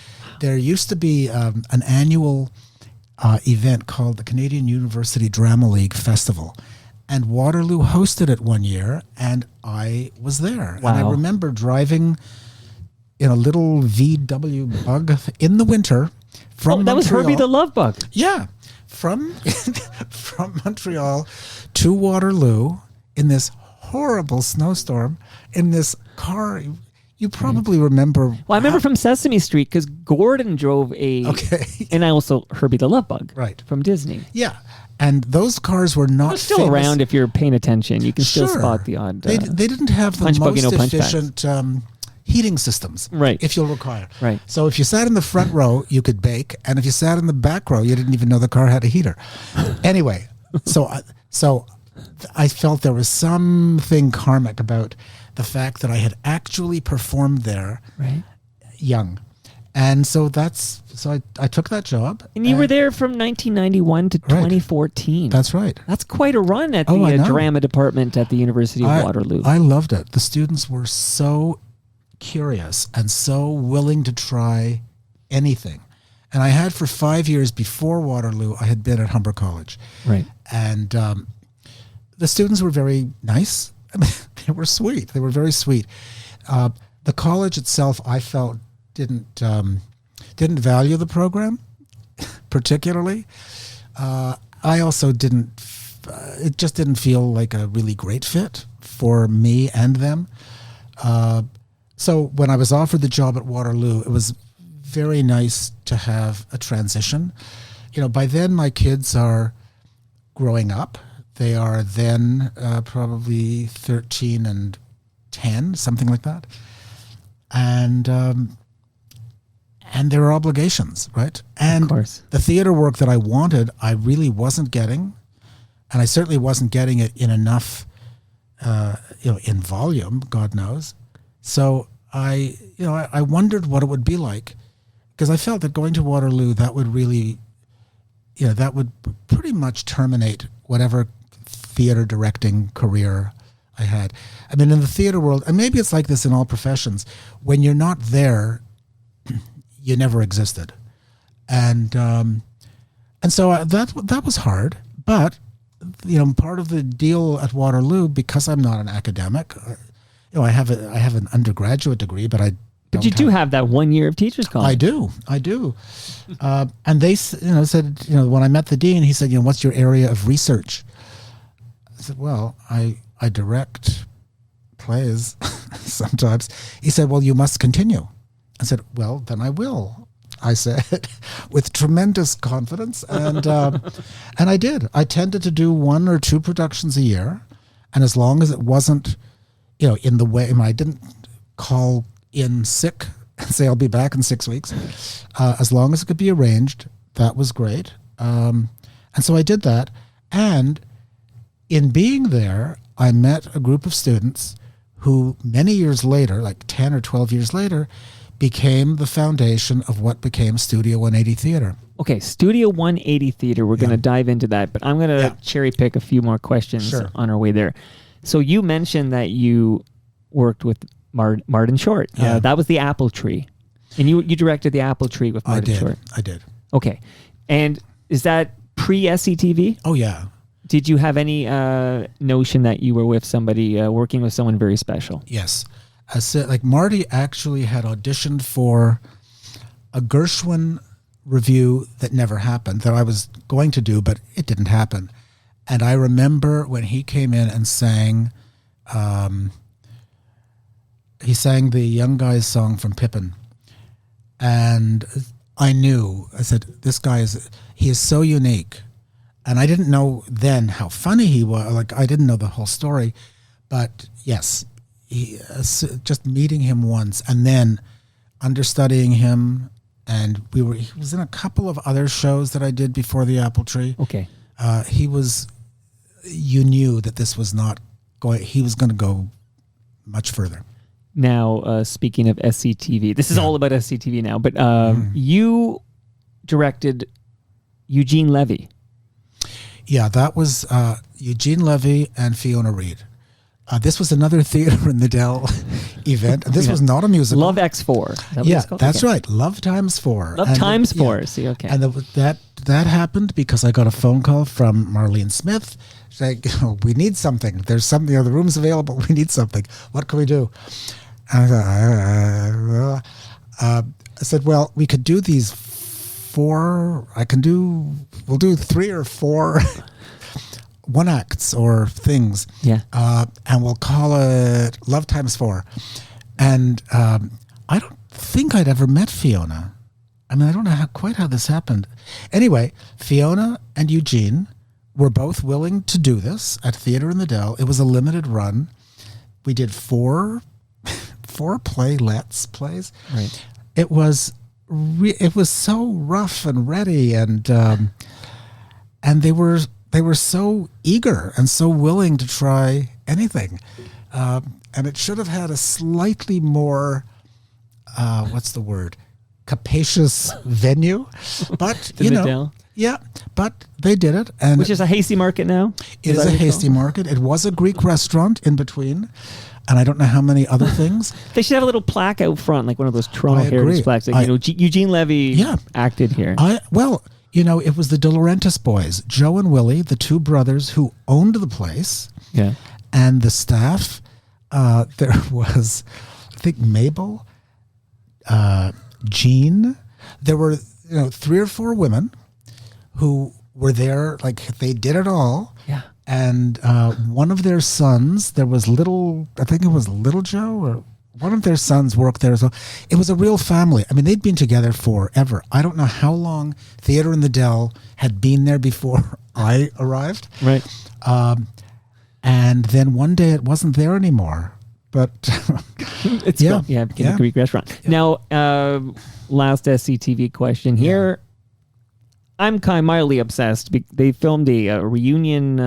There used to be an annual event called the Canadian University Drama League Festival. And Waterloo hosted it one year, and I was there. Wow. And I remember driving in a little VW bug in the winter from that was Montreal. Herbie the Love Bug. Yeah, from Montreal to Waterloo in this horrible snowstorm in this car. You probably remember. Well, I remember from Sesame Street, because Gordon drove and I also Herbie the Love Bug, right, from Disney. Yeah, and those cars were not still famous. around if you're paying attention. You can still Sure. spot the odd. They didn't have the punch buggy, most no punch efficient heating systems, Right. if you'll require. Right. So if you sat in the front row, you could bake, and if you sat in the back row, you didn't even know the car had a heater. Anyway, so I felt there was something karmic about the fact that I had actually performed there, Right. young. And so I took that job. And you were there from 1991 to 2014. That's right. That's quite a run at I the know. drama department at the University of Waterloo. I loved it. The students were so curious and so willing to try anything. And I had for 5 years before Waterloo, I had been at Humber College. Right. And the students were very nice. I mean, they were sweet. They were very sweet. The college itself, I felt, didn't value the program particularly. I also didn't. It just didn't feel like a really great fit for me and them. So when I was offered the job at Waterloo, it was very nice to have a transition. You know, by then my kids are growing up. They are then probably 13 and 10, something like that. And there are obligations, right? And Of course. the theater work that I wanted, I really wasn't getting. And I certainly wasn't getting it in enough, in volume, God knows. So I wondered what it would be like, because I felt that going to Waterloo, that would really, that would pretty much terminate whatever theater directing career I had. I mean, in the theater world, and maybe it's like this in all professions, when you're not there, you never existed. And so that was hard. But, part of the deal at Waterloo, because I'm not an academic, I have an undergraduate degree, but you do have that 1 year of teacher's college. I do. And they, said, when I met the dean, he said, what's your area of research? I said, well, I direct plays sometimes. He said, well, you must continue. I said, well, then I will. I said, with tremendous confidence. And I did. I tended to do 1 or 2 productions a year. And as long as it wasn't, in the way, I didn't call in sick and say I'll be back in 6 weeks. As long as it could be arranged, that was great. And so I did that. And in being there, I met a group of students who many years later, like 10 or 12 years later, became the foundation of what became Studio 180 Theatre. Okay, Studio 180 Theatre, we're going to dive into that, but I'm going to cherry pick a few more questions on our way there. So you mentioned that you worked with Martin Short. That was the apple tree. And you directed The Apple Tree with Martin Short. I did. Okay. And is that pre-SCTV? Oh, yeah. Did you have any notion that you were with somebody, working with someone very special? Yes. I said, like, Marty actually had auditioned for a Gershwin review that never happened, that I was going to do, but it didn't happen. And I remember when he came in and sang, he sang the Young Guy's song from Pippin. And I said, this guy he is so unique. And I didn't know then how funny he was. Like, I didn't know the whole story. But yes, just meeting him once and then understudying him. And he was in a couple of other shows that I did before The Apple Tree. Okay. You knew that this was not going, he was going to go much further. Now, speaking of SCTV, this is all about SCTV now, but you directed Eugene Levy. Yeah, that was Eugene Levy and Fiona Reed. This was another Theatre in the Dell event. This was not a musical. Love X4. Yeah, that's right. Love times 4. Love times 4. See, okay. And that happened because I got a phone call from Marlene Smith saying, we need something. There's something, the room's available. We need something. What can we do? And I said, well, we could do these 4. We'll do 3 or 4 one acts or things. Yeah. And we'll call it Love Times 4. And I don't think I'd ever met Fiona. I mean, I don't know quite how this happened. Anyway, Fiona and Eugene were both willing to do this at Theatre in the Dell. It was a limited run. We did 4 plays. Right. It was so rough and ready, and they were so eager and so willing to try anything, and it should have had a slightly more capacious venue, but yeah, but they did it, and which is a hasty market now. It is a hasty market. It was a Greek restaurant in between. And I don't know how many other things. They should have a little plaque out front, like one of those Toronto Heritage plaques. Like, Eugene Levy acted here. It was the De Laurentiis boys, Joe and Willie, the 2 brothers who owned the place. Yeah. And the staff, there was, I think, Mabel, Jean. There were 3 or 4 women who were there, like they did it all. Yeah. And one of their sons, I think it was Little Joe, or one of their sons worked there as well. It was a real family. I mean, they'd been together forever. I don't know how long Theatre in the Dell had been there before I arrived. Right. And then one day it wasn't there anymore. But it's became a Greek restaurant. Yeah. Now, last SCTV question here. Yeah. I'm kind of mildly obsessed. They filmed a reunion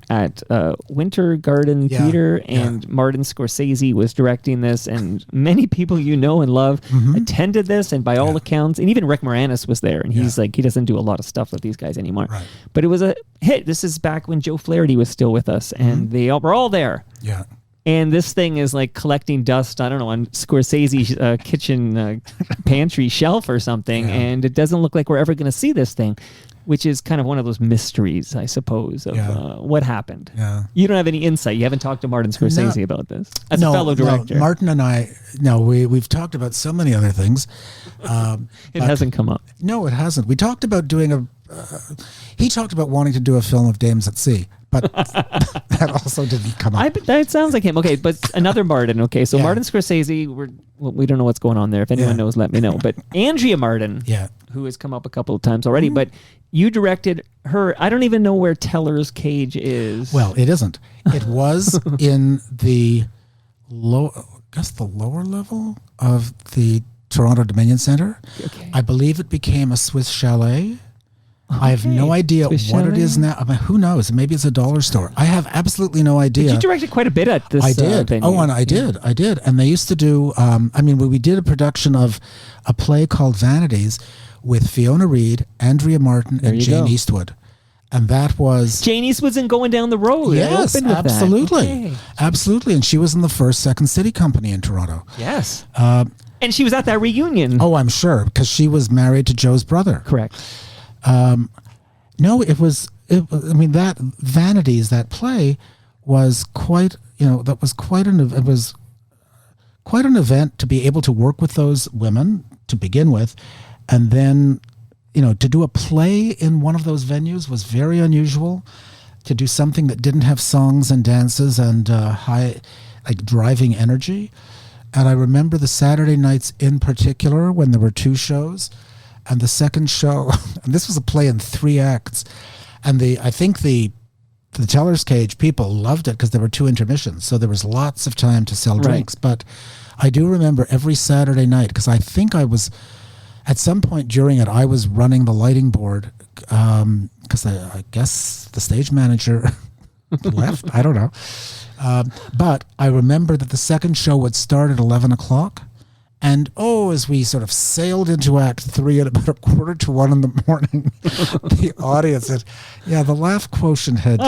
at Winter Garden Theater, and Martin Scorsese was directing this, and many people you know and love attended this, and by all accounts, and even Rick Moranis was there, and he's like, he doesn't do a lot of stuff with these guys anymore. Right. But it was a hit. This is back when Joe Flaherty was still with us, and they were all there. Yeah. And this thing is like collecting dust, I don't know, on Scorsese's kitchen pantry shelf or something, and it doesn't look like we're ever going to see this thing, which is kind of one of those mysteries, I suppose, of what happened. Yeah. You don't have any insight. You haven't talked to Martin Scorsese about this as a fellow director. No, Martin and I, we've talked about so many other things. It hasn't come up. No, it hasn't. We talked about doing he talked about wanting to do a film of Dames at Sea, but that also didn't come up. That sounds like him. Okay, but another Martin. Okay, so Martin Scorsese, we don't know what's going on there. If anyone knows, let me know. But Andrea Martin, who has come up a couple of times already, but you directed her. I don't even know where Teller's Cage is. Well, it isn't. It was in the lower level of the Toronto Dominion Centre. Okay. I believe it became a Swiss Chalet. Okay. I have no idea Swiss what Chalet? It is now. I mean, who knows? Maybe it's a dollar store. I have absolutely no idea. But you directed quite a bit at this. I did. Venue. And I did. And they used to do. We did a production of a play called Vanities with Fiona Reed, Andrea Martin, and Jane Eastwood. And that was... Jane Eastwood's in Going Down the Road. Yes, absolutely. Okay. Absolutely. And she was in the first Second City Company in Toronto. Yes. And she was at that reunion. Oh, I'm sure, because she was married to Joe's brother. Correct. No, it was, I mean, that Vanities, that play was quite, that was quite it was quite an event to be able to work with those women to begin with. And then, to do a play in one of those venues was very unusual. To do something that didn't have songs and dances and high, driving energy. And I remember the Saturday nights in particular when there were 2 shows. And the second show, and this was a play in 3 acts. And I think the Teller's Cage people loved it because there were 2 intermissions. So there was lots of time to sell drinks. But I do remember every Saturday night, because I think I was, at some point during it, I was running the lighting board because I guess the stage manager left. I don't know. But I remember that the second show would start at 11 o'clock. And as we sort of sailed into Act 3 at about 1:45 in the morning, the audience the laugh quotient had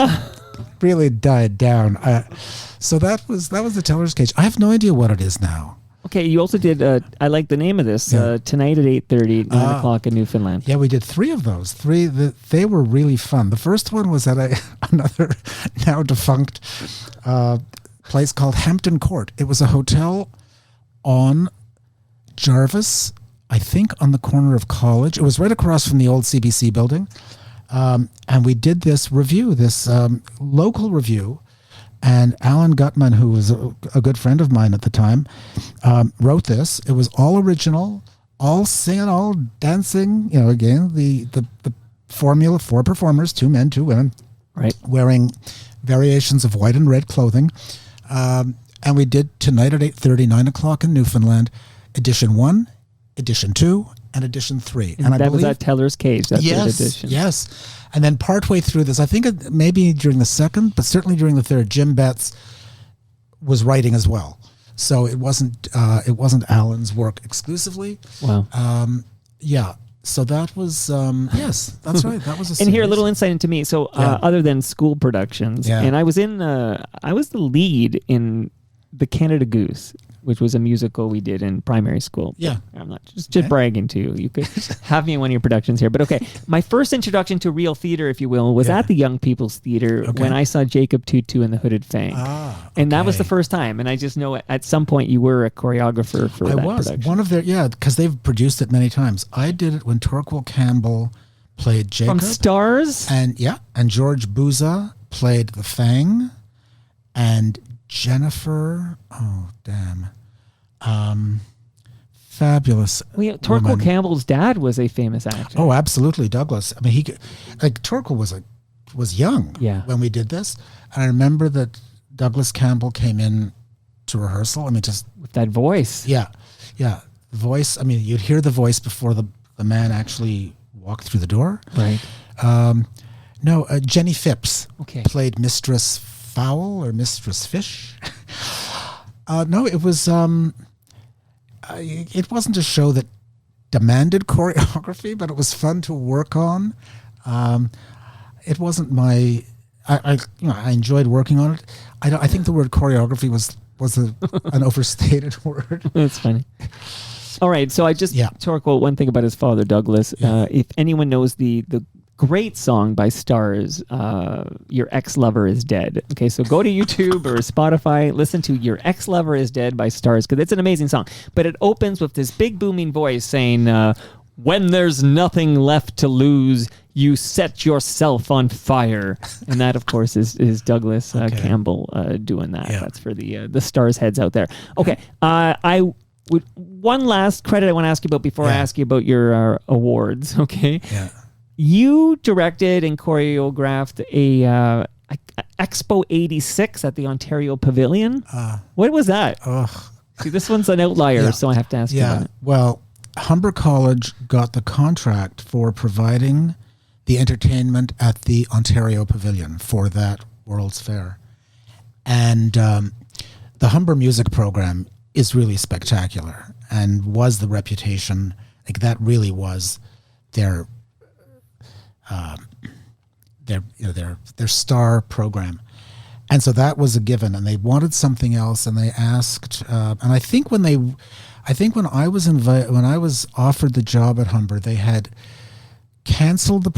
really died down. So that was the Teller's Cage. I have no idea what it is now. Okay, you also did, I like the name of this, Tonight at 8:30, 9 o'clock in Newfoundland. Yeah, we did 3 of those. They were really fun. The first one was at another now defunct place called Hampton Court. It was a hotel on Jarvis, I think on the corner of College. It was right across from the old CBC building. And we did this review, this local review. And Alan Gutman, who was a good friend of mine at the time, wrote this. It was all original, all singing, all dancing. Again, the formula: 4 performers, 2 men, 2 women, right, wearing variations of white and red clothing. And we did Tonight at 8:30, 9 o'clock in Newfoundland, edition 1, edition 2, and edition 3. And I believe was at Teller's Cage. That's the edition. Yes. And then partway through this, I think maybe during the second, but certainly during the third, Jim Betts was writing as well. So it wasn't Alan's work exclusively. Wow. So that was yes, that's right. That was a and here a little insight into me. So other than school productions, and I was the lead in The Canada Goose, which was a musical we did in primary school. Yeah. I'm not just bragging to you. You could have me in one of your productions here. But okay, my first introduction to real theater, if you will, was at the Young People's Theater when I saw Jacob Tutu and the Hooded Fang. And that was the first time. And I just know at some point you were a choreographer for that production. One of their, because they've produced it many times. I did it when Torquil Campbell played Jacob. From Stars? And George Bouza played the Fang. And Jennifer, fabulous. Torquil Campbell's dad was a famous actor. Oh, absolutely, Douglas. I mean, Torquil was young when we did this, and I remember that Douglas Campbell came in to rehearsal. I mean, just with that voice. The voice. I mean, you'd hear the voice before the man actually walked through the door. Right. Jenny Phipps played Mistress Fowl or Mistress Fish. It was. It wasn't a show that demanded choreography, but it was fun to work on. It wasn't my. I enjoyed working on it. I think the word choreography was an overstated word. That's funny. All right, so I just Torquil. One thing about his father, Douglas. If anyone knows the great song by Stars, Your Ex-Lover is Dead. Okay, so go to YouTube or Spotify, listen to Your Ex-Lover is Dead by Stars, because it's an amazing song. But it opens with this big booming voice saying, when there's nothing left to lose, you set yourself on fire. And that, of course, is Douglas Campbell doing that. Yeah. That's for the Stars heads out there. Okay, one last credit I want to ask you about before I ask you about your awards, okay? Yeah. You directed and choreographed a Expo 86 at the Ontario Pavilion. What was that? See, this one's an outlier, so I have to ask you about it. Well, Humber College got the contract for providing the entertainment at the Ontario Pavilion for that World's Fair. And the Humber music program is really spectacular and was the reputation. Like, that really was their star program. And so that was a given, and they wanted something else, and they asked, and I think when I was offered the job at Humber, they had canceled the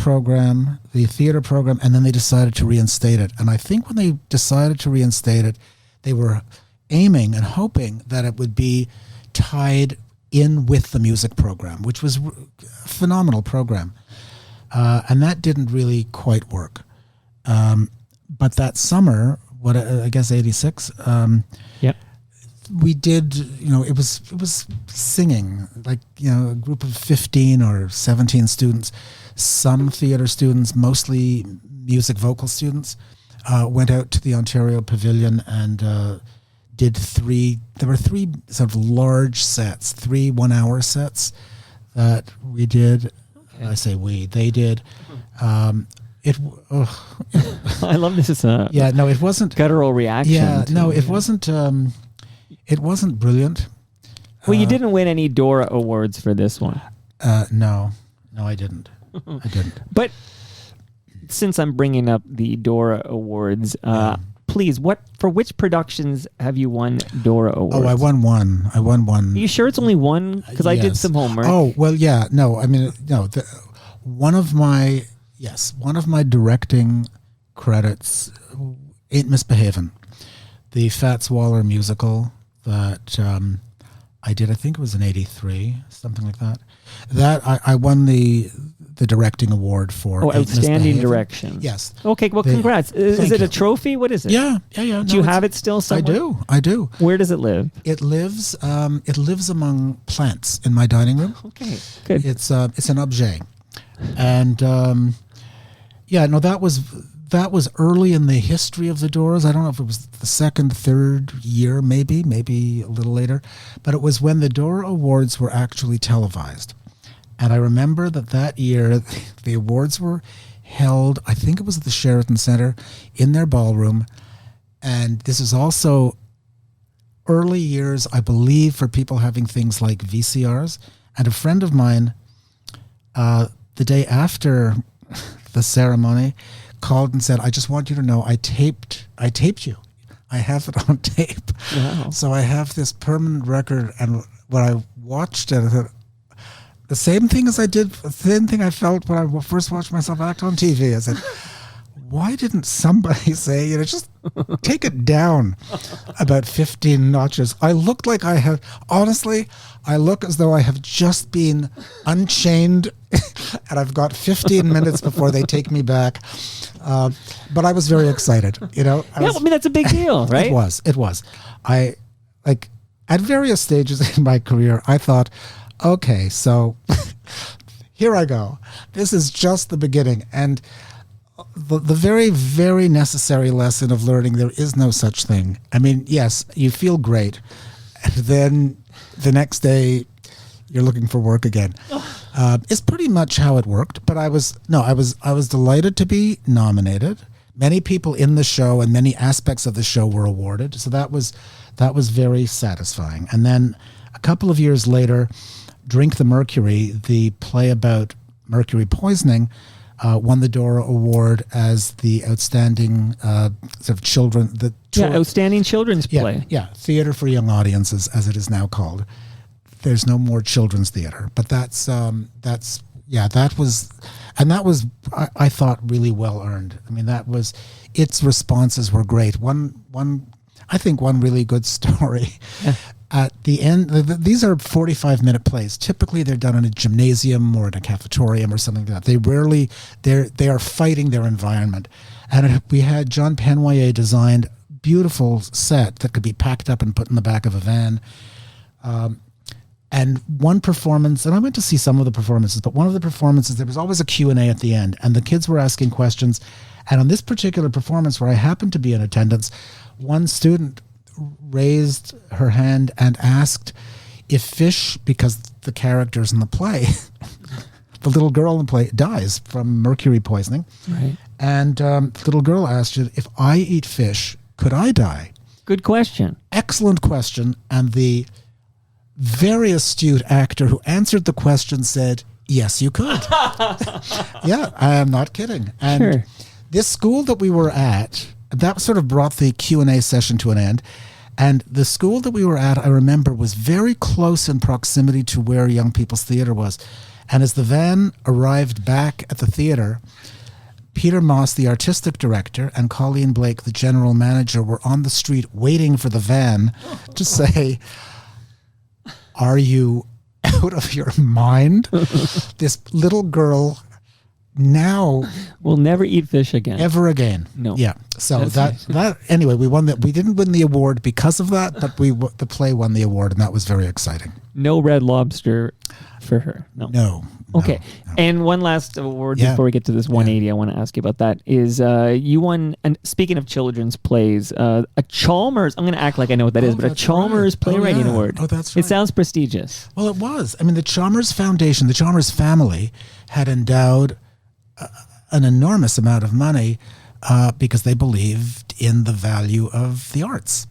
theater program, and then they decided to reinstate it. And I think when they decided to reinstate it, they were aiming and hoping that it would be tied in with the music program, which was a phenomenal program. And that didn't really quite work. But that summer, I guess 86, Yep. we did, it was singing, like, a group of 15 or 17 students, some theater students, mostly music vocal students, went out to the Ontario Pavilion and did there were three sort of large sets, 3 1-hour sets that we did. Okay. I say they did. I love this. It wasn't guttural reaction. Yeah, no, it wasn't. It wasn't brilliant. Well, you didn't win any Dora awards for this one. No, I didn't. But since I'm bringing up the Dora awards, please, for which productions have you won Dora awards? Oh, I won one. Are you sure it's only one? Because I did some homework. Oh, well, yeah. No, I mean, no. One of my directing credits, Ain't Misbehavin', the Fats Waller musical that I did. I think it was in '83, something like that. That I won the directing award for. Oh, outstanding direction. Yes. Okay. Well, congrats. Is it a trophy? What is it? Yeah. No, do you have it still somewhere? I do. Where does it live? It lives among plants in my dining room. Okay. Good. It's an objet, and that was early in the history of the Doors. I don't know if it was the second, third year, maybe a little later, but it was when the Dora Awards were actually televised. And I remember that year, the awards were held, I think it was at the Sheraton Centre, in their ballroom. And this is also early years, I believe, for people having things like VCRs. And a friend of mine, the day after the ceremony, called and said, "I just want you to know I taped you. I have it on tape." Wow. So I have this permanent record, and when I watched it, I thought, the same thing I felt when I first watched myself act on TV. I said, why didn't somebody say, just take it down about 15 notches? I looked like honestly, I look as though I have just been unchained and I've got 15 minutes before they take me back. But I was very excited, that's a big deal, right? It was. At various stages in my career, I thought, okay, so here I go. This is just the beginning. And the very, very necessary lesson of learning, there is no such thing. I mean, yes, you feel great. And then the next day, you're looking for work again. It's pretty much how it worked. But I was delighted to be nominated. Many people in the show and many aspects of the show were awarded. So that was very satisfying. And then a couple of years later, Drink the Mercury, the play about mercury poisoning, won the Dora Award as the outstanding sort of outstanding children's play. Yeah, theater for young audiences, as it is now called. There's no more children's theater, but that was I thought really well earned. I mean, its responses were great. I think one really good story. Yeah. At the end, these are 45-minute plays. Typically, they're done in a gymnasium or in a cafetorium or something like that. They are fighting their environment. And we had John Penwaye designed beautiful set that could be packed up and put in the back of a van. And one performance, and I went to see some of the performances, but one of the performances, there was always a Q&A at the end, and the kids were asking questions. And on this particular performance, where I happened to be in attendance, one student raised her hand and asked if Fish, because the characters in the play, the little girl in the play dies from mercury poisoning. Right. And the little girl asked, if I eat fish, could I die? Good question. Excellent question. And the very astute actor who answered the question said, yes, you could. Yeah, I am not kidding. And sure. This school that we were at, that sort of brought the Q&A session to an end. And the school that we were at, I remember, was very close in proximity to where Young People's Theatre was. And as the van arrived back at the theatre, Peter Moss, the artistic director, and Colleen Blake, the general manager, were on the street waiting for the van to say, "Are you out of your mind? This little girl now We'll never eat fish again. ever again." No. Yeah. So that anyway, we won that. We didn't win the award because of that, but the play won the award, and that was very exciting. No Red Lobster for her. No. Okay. No. And one last award Yeah. before we get to this 180, I want to ask you about that, is you won, and speaking of children's plays, a Chalmers, I'm going to act like I know what that is, but a that's Chalmers right. playwriting Yeah. award. Oh, that's It right. sounds prestigious. Well, it was. I mean, the Chalmers Foundation, the Chalmers family had endowed an enormous amount of money because they believed in the value of the arts.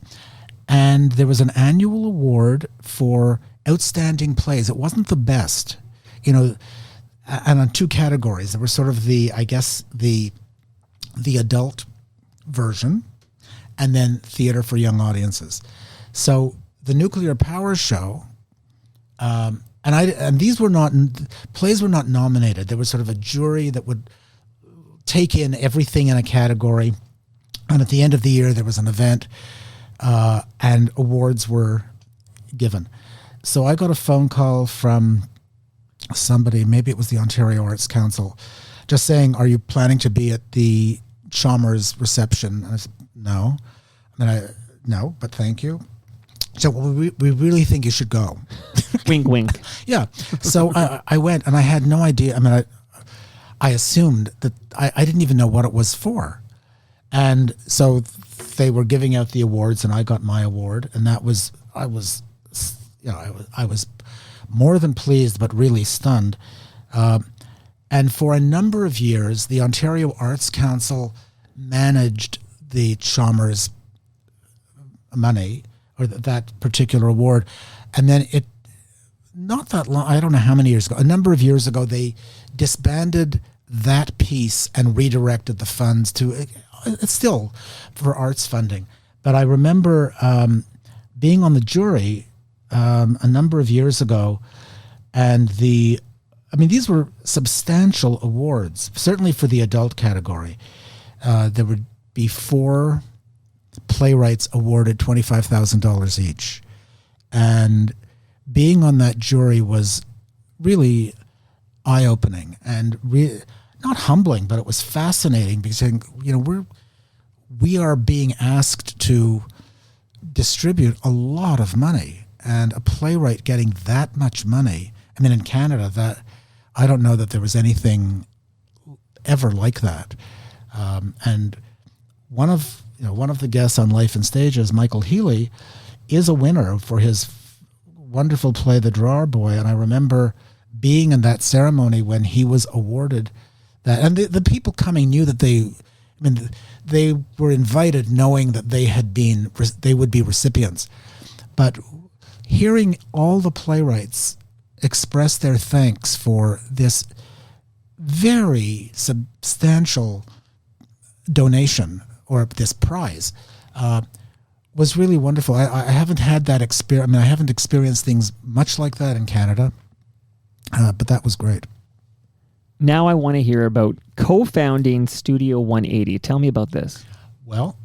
And there was an annual award for outstanding plays. It wasn't the best, and on two categories. There was sort of the adult version, and then theater for young audiences. So the Nuclear Power Show, and these were not plays were not nominated. There was sort of a jury that would take in everything in a category, and at the end of the year there was an event, and awards were given. So I got a phone call from somebody, maybe it was the Ontario Arts Council, just saying, "Are you planning to be at the Chalmers reception?" And I said, "No." No, but thank you. So we really think you should go. Wink, wink. Yeah. So I went, and I had no idea. I mean, I assumed that I didn't even know what it was for. And so they were giving out the awards, and I got my award, and I was more than pleased, but really stunned. And for a number of years, the Ontario Arts Council managed the Chalmers money, or that particular award. And then not that long, I don't know how many years ago, a number of years ago, they disbanded that piece and redirected the funds to, it's still for arts funding. But I remember being on the jury a number of years ago, and these were substantial awards, certainly for the adult category. There would be 4 playwrights awarded $25,000 each. And being on that jury was really eye-opening and not humbling, but it was fascinating because, we are being asked to distribute a lot of money, and a playwright getting that much money. I mean, in Canada, that I don't know that there was anything ever like that. And one of the guests on Life and Stages, Michael Healy, is a winner for his wonderful play, The Drawer Boy. And I remember being in that ceremony when he was awarded that. And the people coming knew that they were invited knowing that they would be recipients. But hearing all the playwrights express their thanks for this very substantial donation, or this prize, was really wonderful. I haven't had that experience. I haven't experienced things much like that in Canada, but that was great. Now I want to hear about co-founding Studio 180. Tell me about this. Well,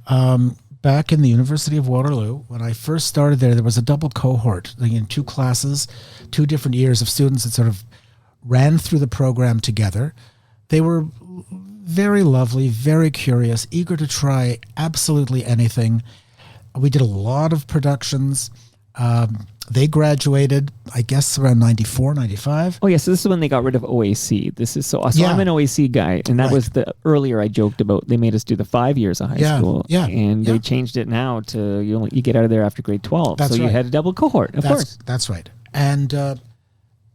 back in the University of Waterloo, when I first started there was a double cohort, 2 classes, 2 different years of students that sort of ran through the program together. They were very lovely, very curious, eager to try absolutely anything. We did a lot of productions. They graduated, I guess, around 94, 95. Oh, yeah, so this is when they got rid of OAC. This is so I'm an OAC guy, and that was the earlier I joked about. They made us do the 5 years of high school, and they changed it now to you get out of there after grade 12. That's so you right. had a double cohort, of course. That's right. And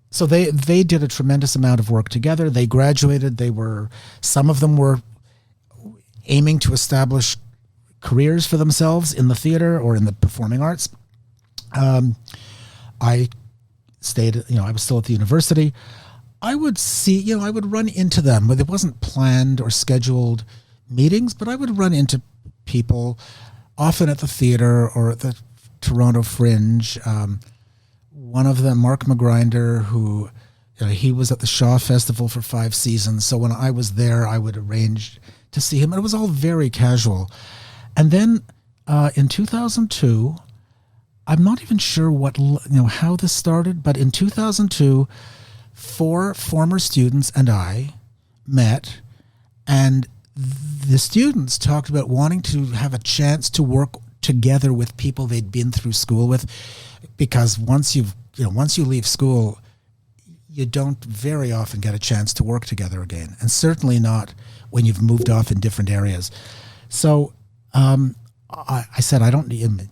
so they did a tremendous amount of work together. They graduated. Some of them were aiming to establish careers for themselves in the theater or in the performing arts. I stayed, I was still at the university. I would run into them. It wasn't planned or scheduled meetings, but I would run into people, often at the theater or at the Toronto Fringe. One of them, Mark McGrinder, who he was at the Shaw Festival for 5 seasons. So when I was there, I would arrange to see him. And it was all very casual. And then in 2002, I'm not even sure how this started, but in 2002, 4 former students and I met, and the students talked about wanting to have a chance to work together with people they'd been through school with, because once you leave school, you don't very often get a chance to work together again, and certainly not when you've moved off in different areas. So I said, I don't need.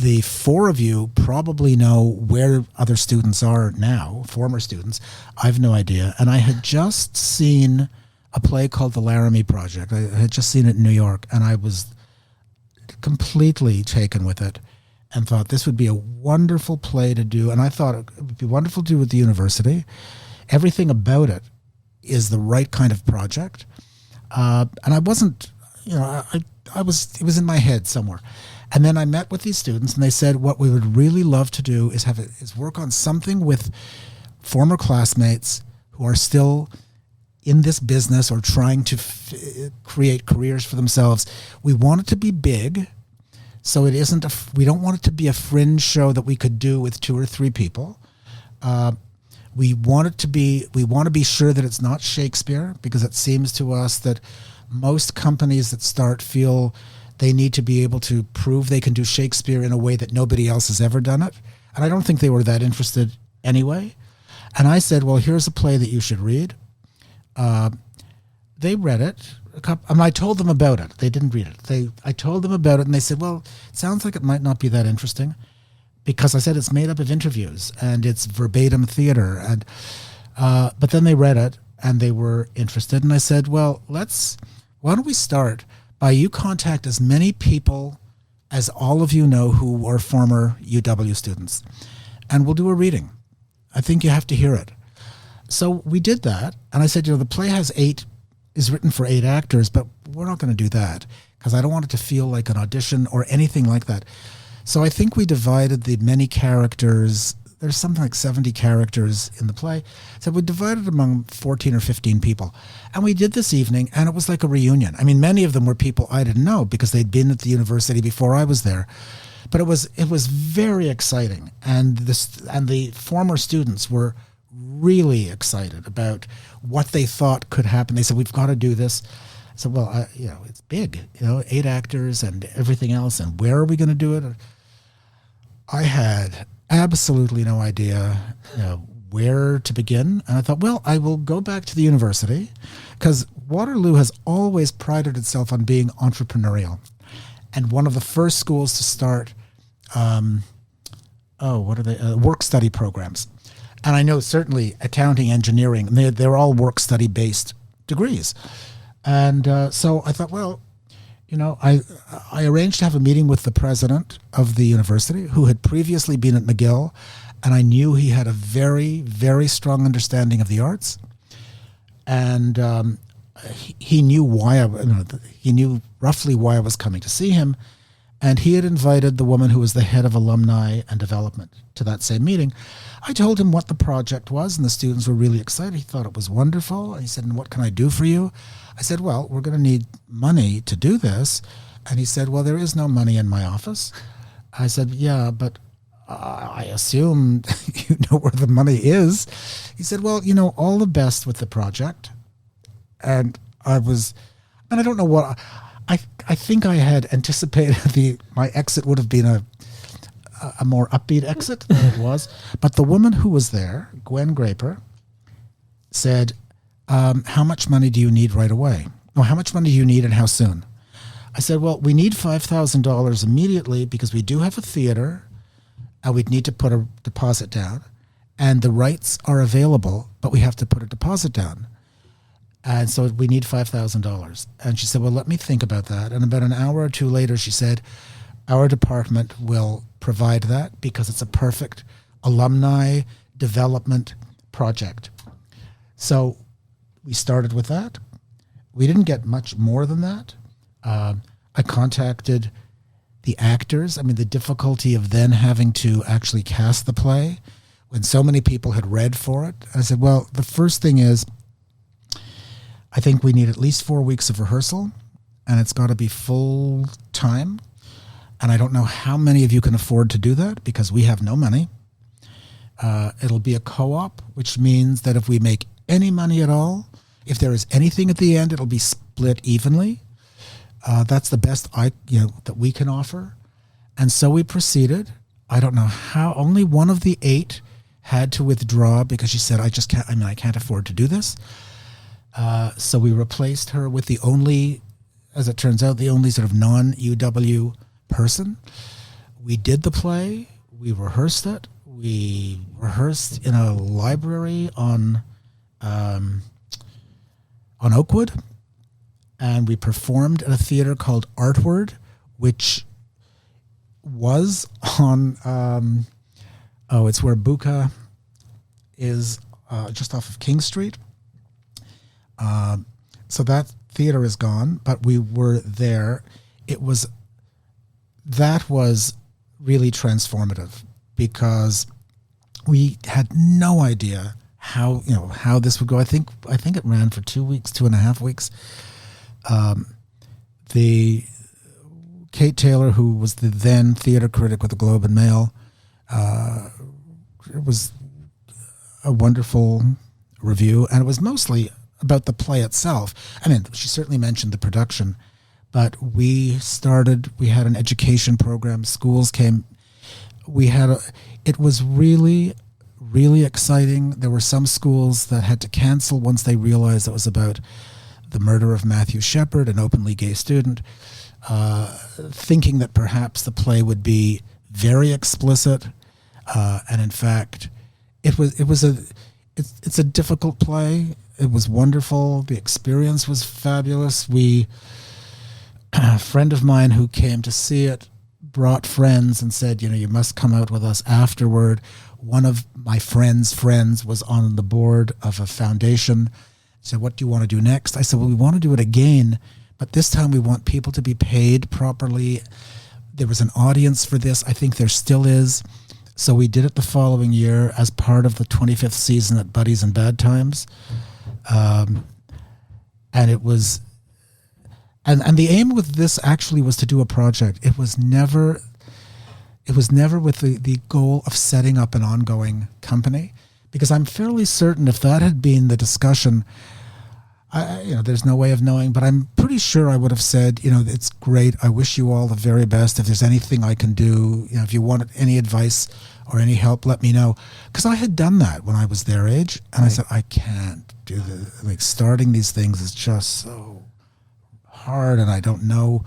The 4 of you probably know where other students are now, former students. I have no idea. And I had just seen a play called The Laramie Project. I had just seen it in New York, and I was completely taken with it and thought this would be a wonderful play to do. And I thought it would be wonderful to do with the university. Everything about it is the right kind of project. And I wasn't, it was in my head somewhere. And then I met with these students, and they said, what we would really love to do is work on something with former classmates who are still in this business or trying to create careers for themselves. We want it to be big, so it isn't. We don't want it to be a fringe show that we could do with 2 or 3 people. We want to be sure that it's not Shakespeare, because it seems to us that most companies that start feel they need to be able to prove they can do Shakespeare in a way that nobody else has ever done it. And I don't think they were that interested anyway. And I said, well, here's a play that you should read. They read it. I told them about it. They didn't read it. I told them about it, and they said, well, it sounds like it might not be that interesting, because I said it's made up of interviews and it's verbatim theater. And but then they read it and they were interested. And I said, well, why don't we start by you contact as many people as all of you know who are former UW students, and we'll do a reading. I think you have to hear it. So we did that, and I said, the play is written for 8 actors, but we're not going to do that because I don't want it to feel like an audition or anything like that. So I think we divided the many characters. There's something like 70 characters in the play. So we divided among 14 or 15 people. And we did this evening, and it was like a reunion. I mean, many of them were people I didn't know because they'd been at the university before I was there. But it was very exciting. And the former students were really excited about what they thought could happen. They said, we've got to do this. I said, well, it's big, 8 actors and everything else. And where are we going to do it? I had absolutely no idea where to begin. And I thought, well, I will go back to the university, because Waterloo has always prided itself on being entrepreneurial. And one of the first schools to start, work study programs. And I know certainly accounting, engineering, they're all work study based degrees. And so I thought, well, I arranged to have a meeting with the president of the university, who had previously been at McGill, and I knew he had a very, very strong understanding of the arts. And he knew he knew roughly why I was coming to see him. And he had invited the woman who was the head of alumni and development to that same meeting. I told him what the project was, and the students were really excited. He thought it was wonderful. He said, and what can I do for you? I said, well, we're going to need money to do this. And he said, well, there is no money in my office. I said, yeah, but I assume you know where the money is. He said, well, all the best with the project. And I don't know what, I think I had anticipated my exit would have been a more upbeat exit than it was. But the woman who was there, Gwen Graper, said, how much money do you need right away? No, how much money do you need and how soon? I said, well, we need $5,000 immediately because we do have a theater and we'd need to put a deposit down. And the rights are available, but we have to put a deposit down. And so we need $5,000. And she said, well, let me think about that. And about an hour or 2 later, she said, our department will provide that because it's a perfect alumni development project. So we started with that. We didn't get much more than that. I contacted the actors. I mean, the difficulty of then having to actually cast the play when so many people had read for it. I said, well, the first thing is, I think we need at least 4 weeks of rehearsal, and it's got to be full time. And I don't know how many of you can afford to do that because we have no money. It'll be a co-op, which means that if we make any money at all, if there is anything at the end, it'll be split evenly. That's the best that we can offer. And so we proceeded. I don't know how. Only one of the 8 had to withdraw because she said, I can't afford to do this. So we replaced her with the only, as it turns out, the only sort of non-UW person. We did the play. We rehearsed it. We rehearsed in a library on Oakwood. And we performed at a theater called Artward, which was on, it's where Buca is, just off of King Street. So that theater is gone, but we were there. That was really transformative because we had no idea how this would go. I think it ran for 2 weeks, 2.5 weeks. The Kate Taylor, who was the then theater critic with the Globe and Mail, it was a wonderful review, and it was mostly about the play itself. I mean, she certainly mentioned the production, but we had an education program. Schools came. It was really, really exciting. There were some schools that had to cancel once they realized it was about the murder of Matthew Shepard, an openly gay student, thinking that perhaps the play would be very explicit. And in fact, it's a difficult play. It was wonderful. The experience was fabulous. A friend of mine who came to see it brought friends and said, you must come out with us afterward. One of my friend's friends was on the board of a foundation. Said, what do you want to do next? I said, well, we want to do it again, but this time we want people to be paid properly. There was an audience for this. I think there still is. So we did it the following year as part of the 25th season at Buddies and Bad Times. And it was, and the aim with this actually was to do a project. It was never with the goal of setting up an ongoing company, because I'm fairly certain if that had been the discussion, there's no way of knowing, but I'm pretty sure I would have said, it's great. I wish you all the very best. If there's anything I can do, if you want any advice or any help, let me know. Because I had done that when I was their age, and right. I said, I can't do this. Like, starting these things is just so hard, and I don't know,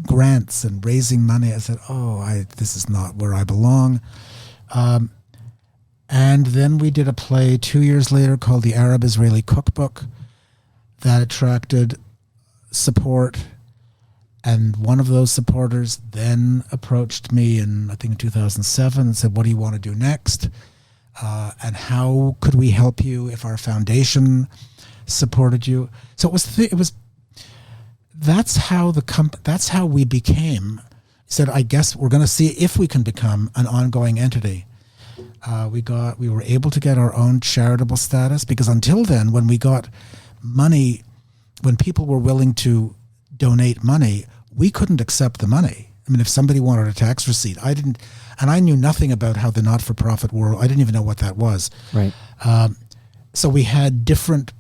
grants and raising money. I said, this is not where I belong. And then we did a play 2 years later called The Arab-Israeli Cookbook that attracted support. And one of those supporters then approached me in 2007 and said, what do you want to do next? And how could we help you if our foundation supported you? So that's how we became. He said, I guess we're going to see if we can become an ongoing entity. We were able to get our own charitable status, because until then, when we got money, when people were willing to donate money, we couldn't accept the money. I mean, if somebody wanted a tax receipt, I knew nothing about how the not-for-profit world, I didn't even know what that was. Right. So we had different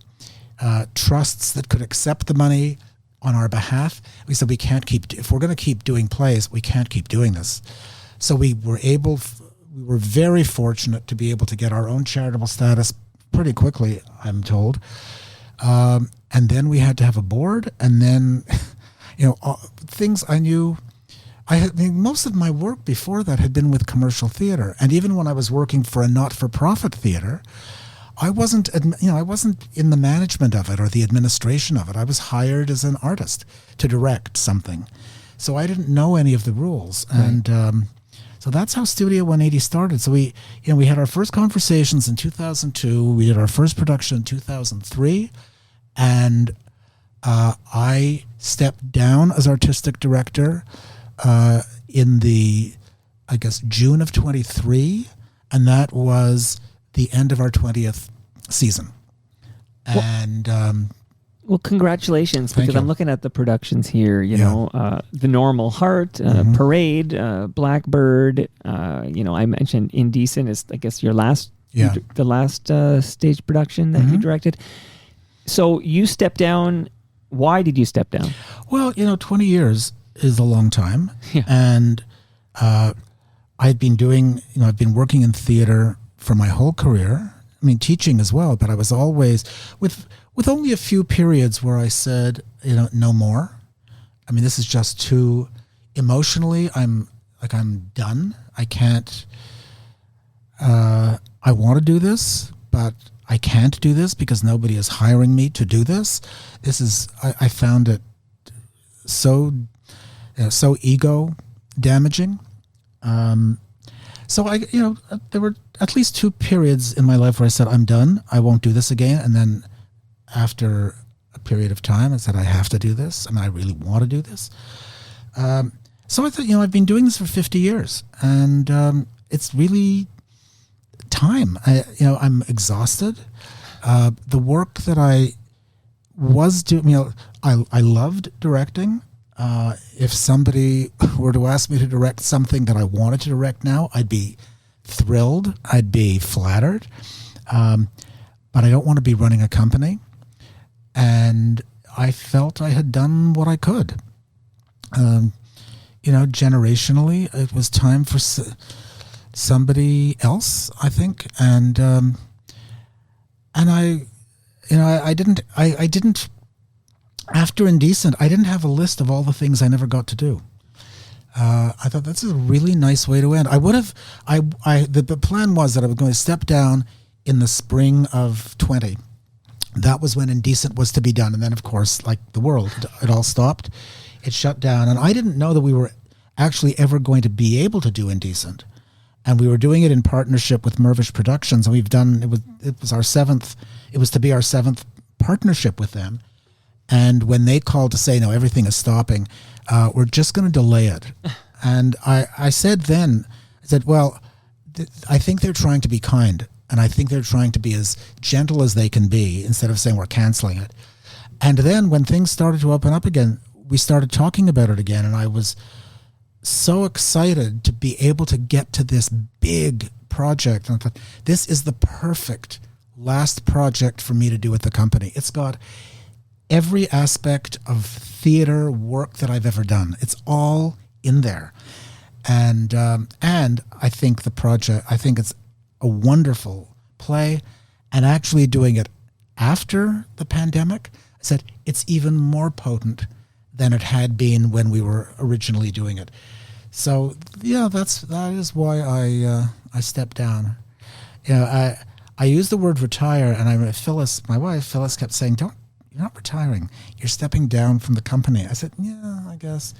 trusts that could accept the money on our behalf. We said, if we're going to keep doing plays, we can't keep doing this. So we were very fortunate to be able to get our own charitable status pretty quickly, I'm told. And then we had to have a board, and then, things I knew. Most of my work before that had been with commercial theater, and even when I was working for a not-for-profit theater, I wasn't in the management of it or the administration of it. I was hired as an artist to direct something, so I didn't know any of the rules, right. And so that's how Studio 180 started. So we had our first conversations in 2002. We did our first production in 2003, and I stepped down as artistic director in June of 23, and that was the end of our 20th season. And well, congratulations, Thank because you. I'm looking at the productions here, you know, The Normal Heart, Parade, Blackbird, I mentioned Indecent is, I guess, your last, the last stage production that you directed. So you stepped down. Why did you step down? Well, 20 years is a long time. Yeah. And I've been working in theater for my whole career. I mean, teaching as well, but I was always with only a few periods where I said, no more. I mean, this is just too emotionally. I'm done. I can't. I want to do this, but I can't do this because nobody is hiring me to do this. I found it so ego damaging. So there were at least 2 periods in my life where I said, I'm done. I won't do this again. And then after a period of time, I said, I have to do this. I mean, I really want to do this. So I thought, I've been doing this for 50 years and it's really time. I'm exhausted. The work that I was doing, I loved directing. If somebody were to ask me to direct something that I wanted to direct now, I'd be thrilled. I'd be flattered. But I don't want to be running a company. And I felt I had done what I could. Generationally, it was time for somebody else, I think. And I didn't. After Indecent, I didn't have a list of all the things I never got to do. I thought that's a really nice way to end. The plan was that I was going to step down in the spring of 20. That was when Indecent was to be done. And then, of course, like the world, it all stopped. It shut down. And I didn't know that we were actually ever going to be able to do Indecent. And we were doing it in partnership with Mavor Productions. And it was our 7th, it was to be our 7th partnership with them. And when they called to say, no, everything is stopping, we're just going to delay it. And I said, well, I think they're trying to be kind. And I think they're trying to be as gentle as they can be instead of saying we're canceling it. And then when things started to open up again, we started talking about it again. And I was so excited to be able to get to this big project. And I thought, this is the perfect last project for me to do with the company. It's got every aspect of theater work that I've ever done. It's all in there. And I think it's a wonderful play. And actually doing it after the pandemic, I said it's even more potent than it had been when we were originally doing it. So yeah, that is why I stepped down. I used the word retire, and Phyllis, my wife, kept saying, you're not retiring. You're stepping down from the company. I said, yeah, I guess.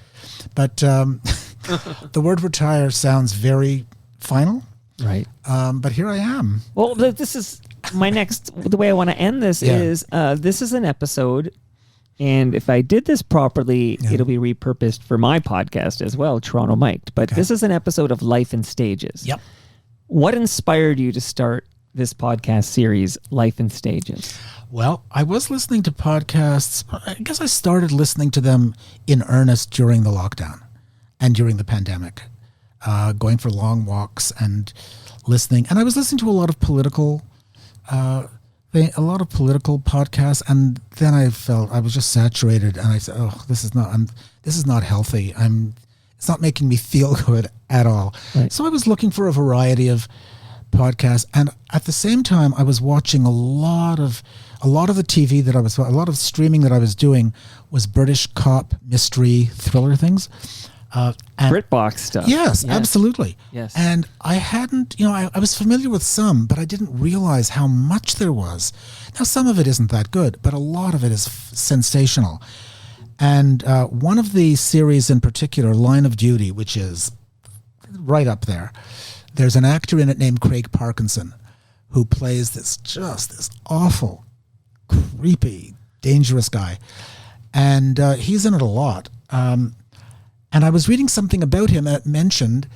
But the word retire sounds very final. Right. But here I am. Well, this is my the way I want to end this is this is an episode, and if I did this properly, it'll be repurposed for my podcast as well, Toronto Mic'd. But this is an episode of Life in Stages. Yep. What inspired you to start this podcast series, Life in Stages? Well, I was listening to podcasts. I guess I started listening to them in earnest during the lockdown and during the pandemic, going for long walks and listening. And I was listening to a lot of political podcasts. And then I felt I was just saturated. And I said, "Oh, this is not healthy. It's not making me feel good at all." Right. So I was looking for a variety of podcasts, and at the same time, I was watching a lot of the TV a lot of streaming that I was doing was British cop mystery thriller things. And BritBox stuff. Yes, absolutely. Yes. And I hadn't, I was familiar with some, but I didn't realize how much there was. Now, some of it isn't that good, but a lot of it is sensational. And one of the series in particular, Line of Duty, which is right up there, there's an actor in it named Craig Parkinson who plays this awful, creepy, dangerous guy. And he's in it a lot. And I was reading something about him that mentioned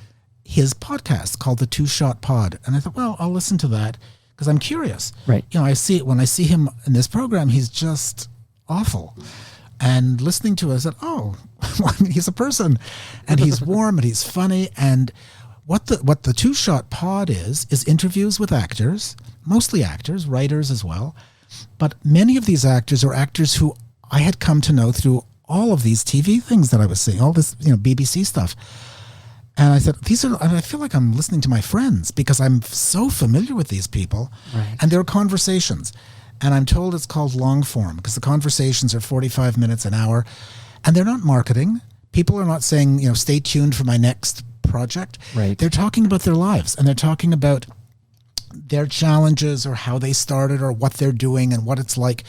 his podcast called The Two Shot Pod. And I thought, well, I'll listen to that because I'm curious. Right. You know, when I see him in this program, he's just awful. And listening to it, I said, oh, well, I mean, he's a person. And he's warm and he's funny. And what the Two Shot Pod is interviews with actors, mostly actors, writers as well. But many of these actors are actors who I had come to know through all of these TV things that I was seeing, all this, BBC stuff. And I said, I feel like I'm listening to my friends because I'm so familiar with these people. Right. And there are conversations. And I'm told it's called long form because the conversations are 45 minutes, an hour. And they're not marketing. People are not saying, stay tuned for my next project. Right. They're talking about their lives and they're talking about their challenges or how they started or what they're doing and what it's like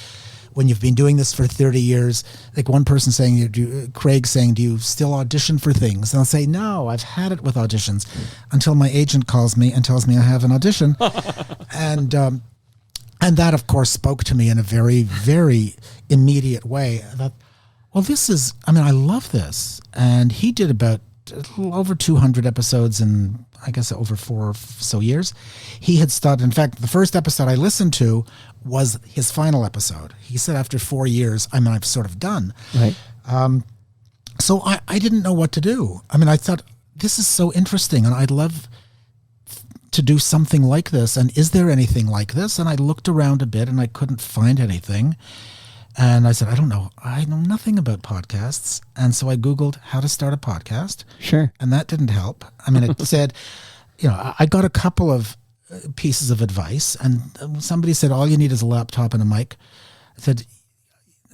when you've been doing this for 30 years. Like one person saying, Craig saying, do you still audition for things? And I'll say, no, I've had it with auditions until my agent calls me and tells me I have an audition. And that, of course, spoke to me in a very, very immediate way. I thought, well, I love this. And he did about a little over 200 episodes in, I guess, over 4 or so years. He had started, in fact, the first episode I listened to was his final episode. He said after 4 years, I've sort of done. Right. So I didn't know what to do. I thought, this is so interesting, and I'd love to do something like this. And is there anything like this? And I looked around a bit, and I couldn't find anything. And I said, I don't know. I know nothing about podcasts. And so I Googled how to start a podcast. Sure. And that didn't help. It said, I got a couple of pieces of advice. And somebody said, all you need is a laptop and a mic. I said,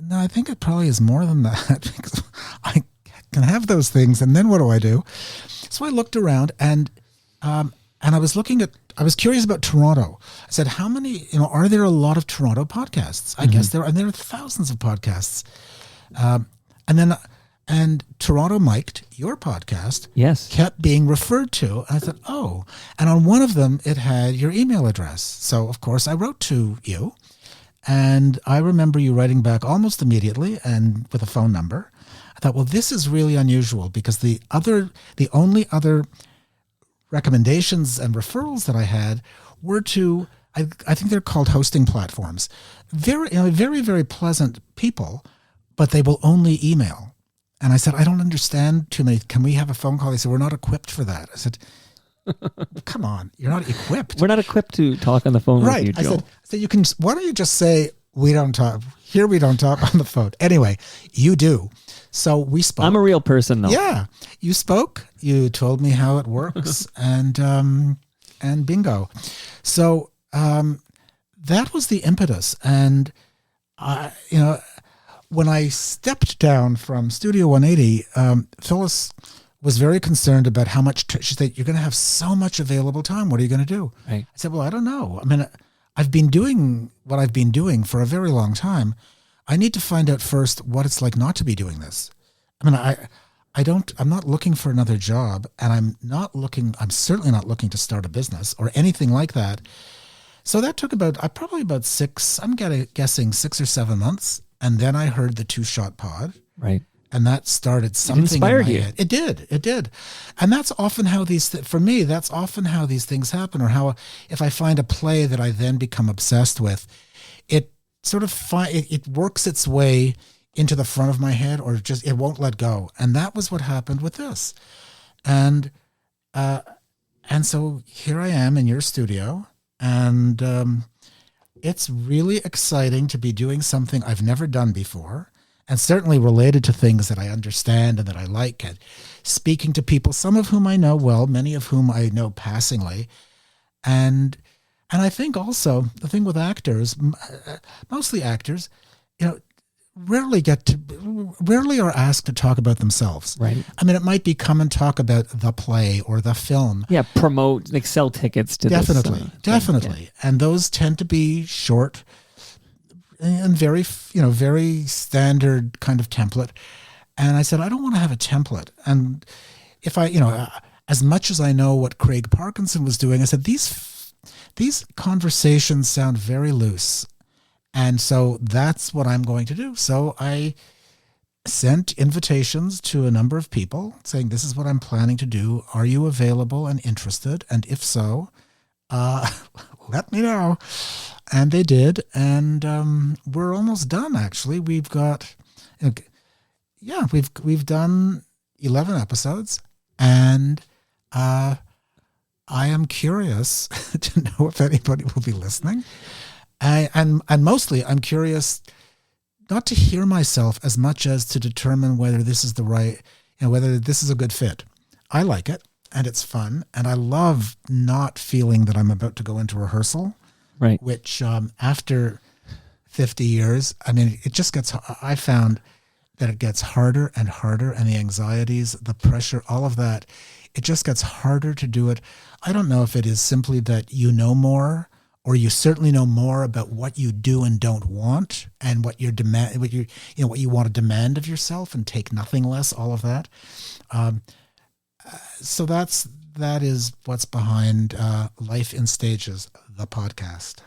no, I think it probably is more than that because I can have those things. And then what do I do? So I looked around and I was curious about Toronto. I said, how many, are there a lot of Toronto podcasts? I guess there are thousands of podcasts. And Toronto Mic'd, your podcast, Yes. kept being referred to. And I thought, oh, and on one of them, it had your email address. So, of course, I wrote to you. And I remember you writing back almost immediately and with a phone number. I thought, well, this is really unusual because the only other recommendations and referrals that I had were to, I think they're called hosting platforms. Very, very, very pleasant people, but they will only email. And I said, I don't understand too many. Can we have a phone call? They said, we're not equipped for that. I said, come on, you're not equipped. We're not equipped to talk on the phone with you, Joel. I said, you can, why don't you just say, we don't talk. Here we don't talk on the phone. Anyway, you do. So we spoke. I'm a real person, though. Yeah. You spoke. You told me how it works and bingo. So that was the impetus. And, when I stepped down from Studio 180, Phyllis was very concerned about how much, she said, you're going to have so much available time. What are you going to do? Right. I said, well, I don't know. I've been doing what I've been doing for a very long time. I need to find out first what it's like not to be doing this. I'm not looking for another job, and I'm certainly not looking to start a business or anything like that. So that took probably about guessing 6 or 7 months. And then I heard the Two Shot Pod. Right. And that started something inspired in my you. head. It did. And that's often how for me, that's often how these things happen, or how if I find a play that I then become obsessed with, it sort of it works its way into the front of my head, or just it won't let go. And that was what happened with this. And so here I am in your studio, and it's really exciting to be doing something I've never done before, and certainly related to things that I understand and that I like, and speaking to people, some of whom I know well, many of whom I know passingly. And I think also the thing with actors, mostly actors, rarely are asked to talk about themselves. Right. It might be come and talk about the play or the film. Yeah, promote, sell tickets to Definitely. this. Yeah. And those tend to be short and very, very standard kind of template. And I said, I don't want to have a template. And if as much as I know what Craig Parkinson was doing, I said, these conversations sound very loose. And so that's what I'm going to do. So I sent invitations to a number of people saying, this is what I'm planning to do. Are you available and interested? And if so, let me know. And they did. And we're almost done, actually. We've got, we've done 11 episodes. And I am curious to know if anybody will be listening. And mostly I'm curious not to hear myself as much as to determine whether this is the right, whether this is a good fit. I like it and it's fun. And I love not feeling that I'm about to go into rehearsal, Right. which after 50 years, I mean, I found that it gets harder and harder, and the anxieties, the pressure, all of that, it just gets harder to do it. I don't know if it is simply that you know more, or you certainly know more about what you do and don't want, and what you want to demand of yourself and take nothing less, all of that. So that is what's behind Life in Stages, the podcast.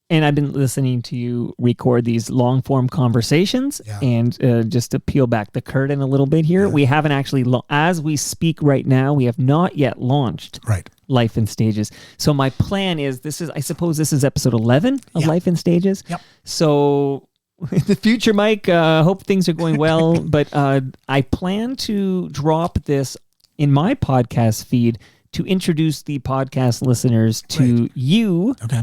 And I've been listening to you record these long form conversations. Yeah. And just to peel back the curtain a little bit here, we haven't actually, as we speak right now, we have not yet launched Life in Stages. So my plan is, I suppose this is episode 11 of Life in Stages. Yep. So in the future, Mike, hope things are going well. But I plan to drop this in my podcast feed to introduce the podcast listeners to you. Okay.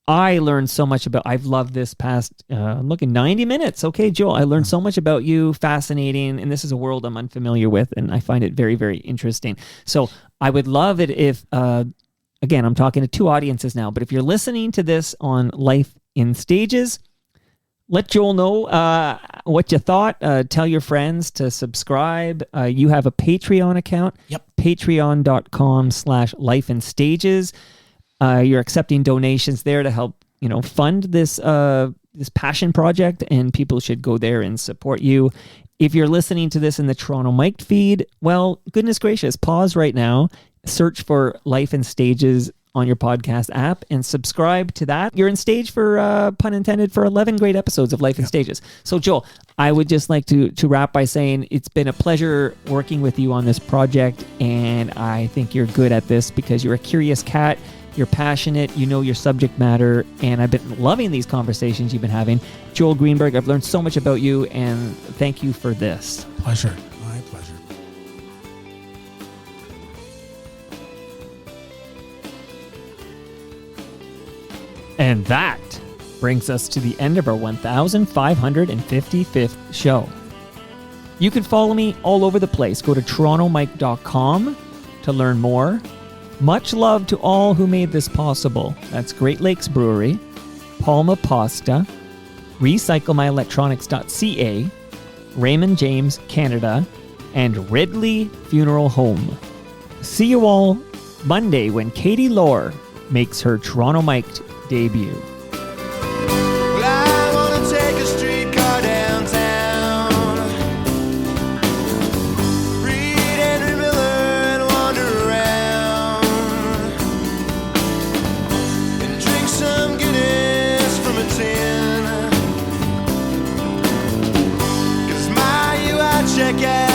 I learned so much I've loved this past, 90 minutes. Okay, Joel, I learned so much about you, fascinating, and this is a world I'm unfamiliar with, and I find it very, very interesting. So I would love it if, again, I'm talking to two audiences now, but if you're listening to this on Life in Stages, let Joel know what you thought. Tell your friends to subscribe. You have a Patreon account. Yep. Patreon.com/lifeinstages. You're accepting donations there to help, fund this passion project, and people should go there and support you. If you're listening to this in the Toronto Mike feed, well, goodness gracious, pause right now, search for Life in Stages on your podcast app and subscribe to that. You're in stage for, pun intended, for 11 great episodes of Life in Stages. So Joel, I would just like to wrap by saying it's been a pleasure working with you on this project, and I think you're good at this because you're a curious cat. You're passionate, you know your subject matter, and I've been loving these conversations you've been having. Joel Greenberg, I've learned so much about you, and thank you for this. Pleasure. My pleasure. And that brings us to the end of our 1,555th show. You can follow me all over the place. Go to torontomike.com to learn more. Much love to all who made this possible. That's Great Lakes Brewery, Palma Pasta, RecycleMyElectronics.ca, Raymond James Canada, and Ridley Funeral Home. See you all Monday when Katie Lohr makes her Toronto Mike debut. Well, I wanna take a streetcar downtown, read Henry Miller and wander around, and drink some Guinness from a tin. 'Cause my UI checkout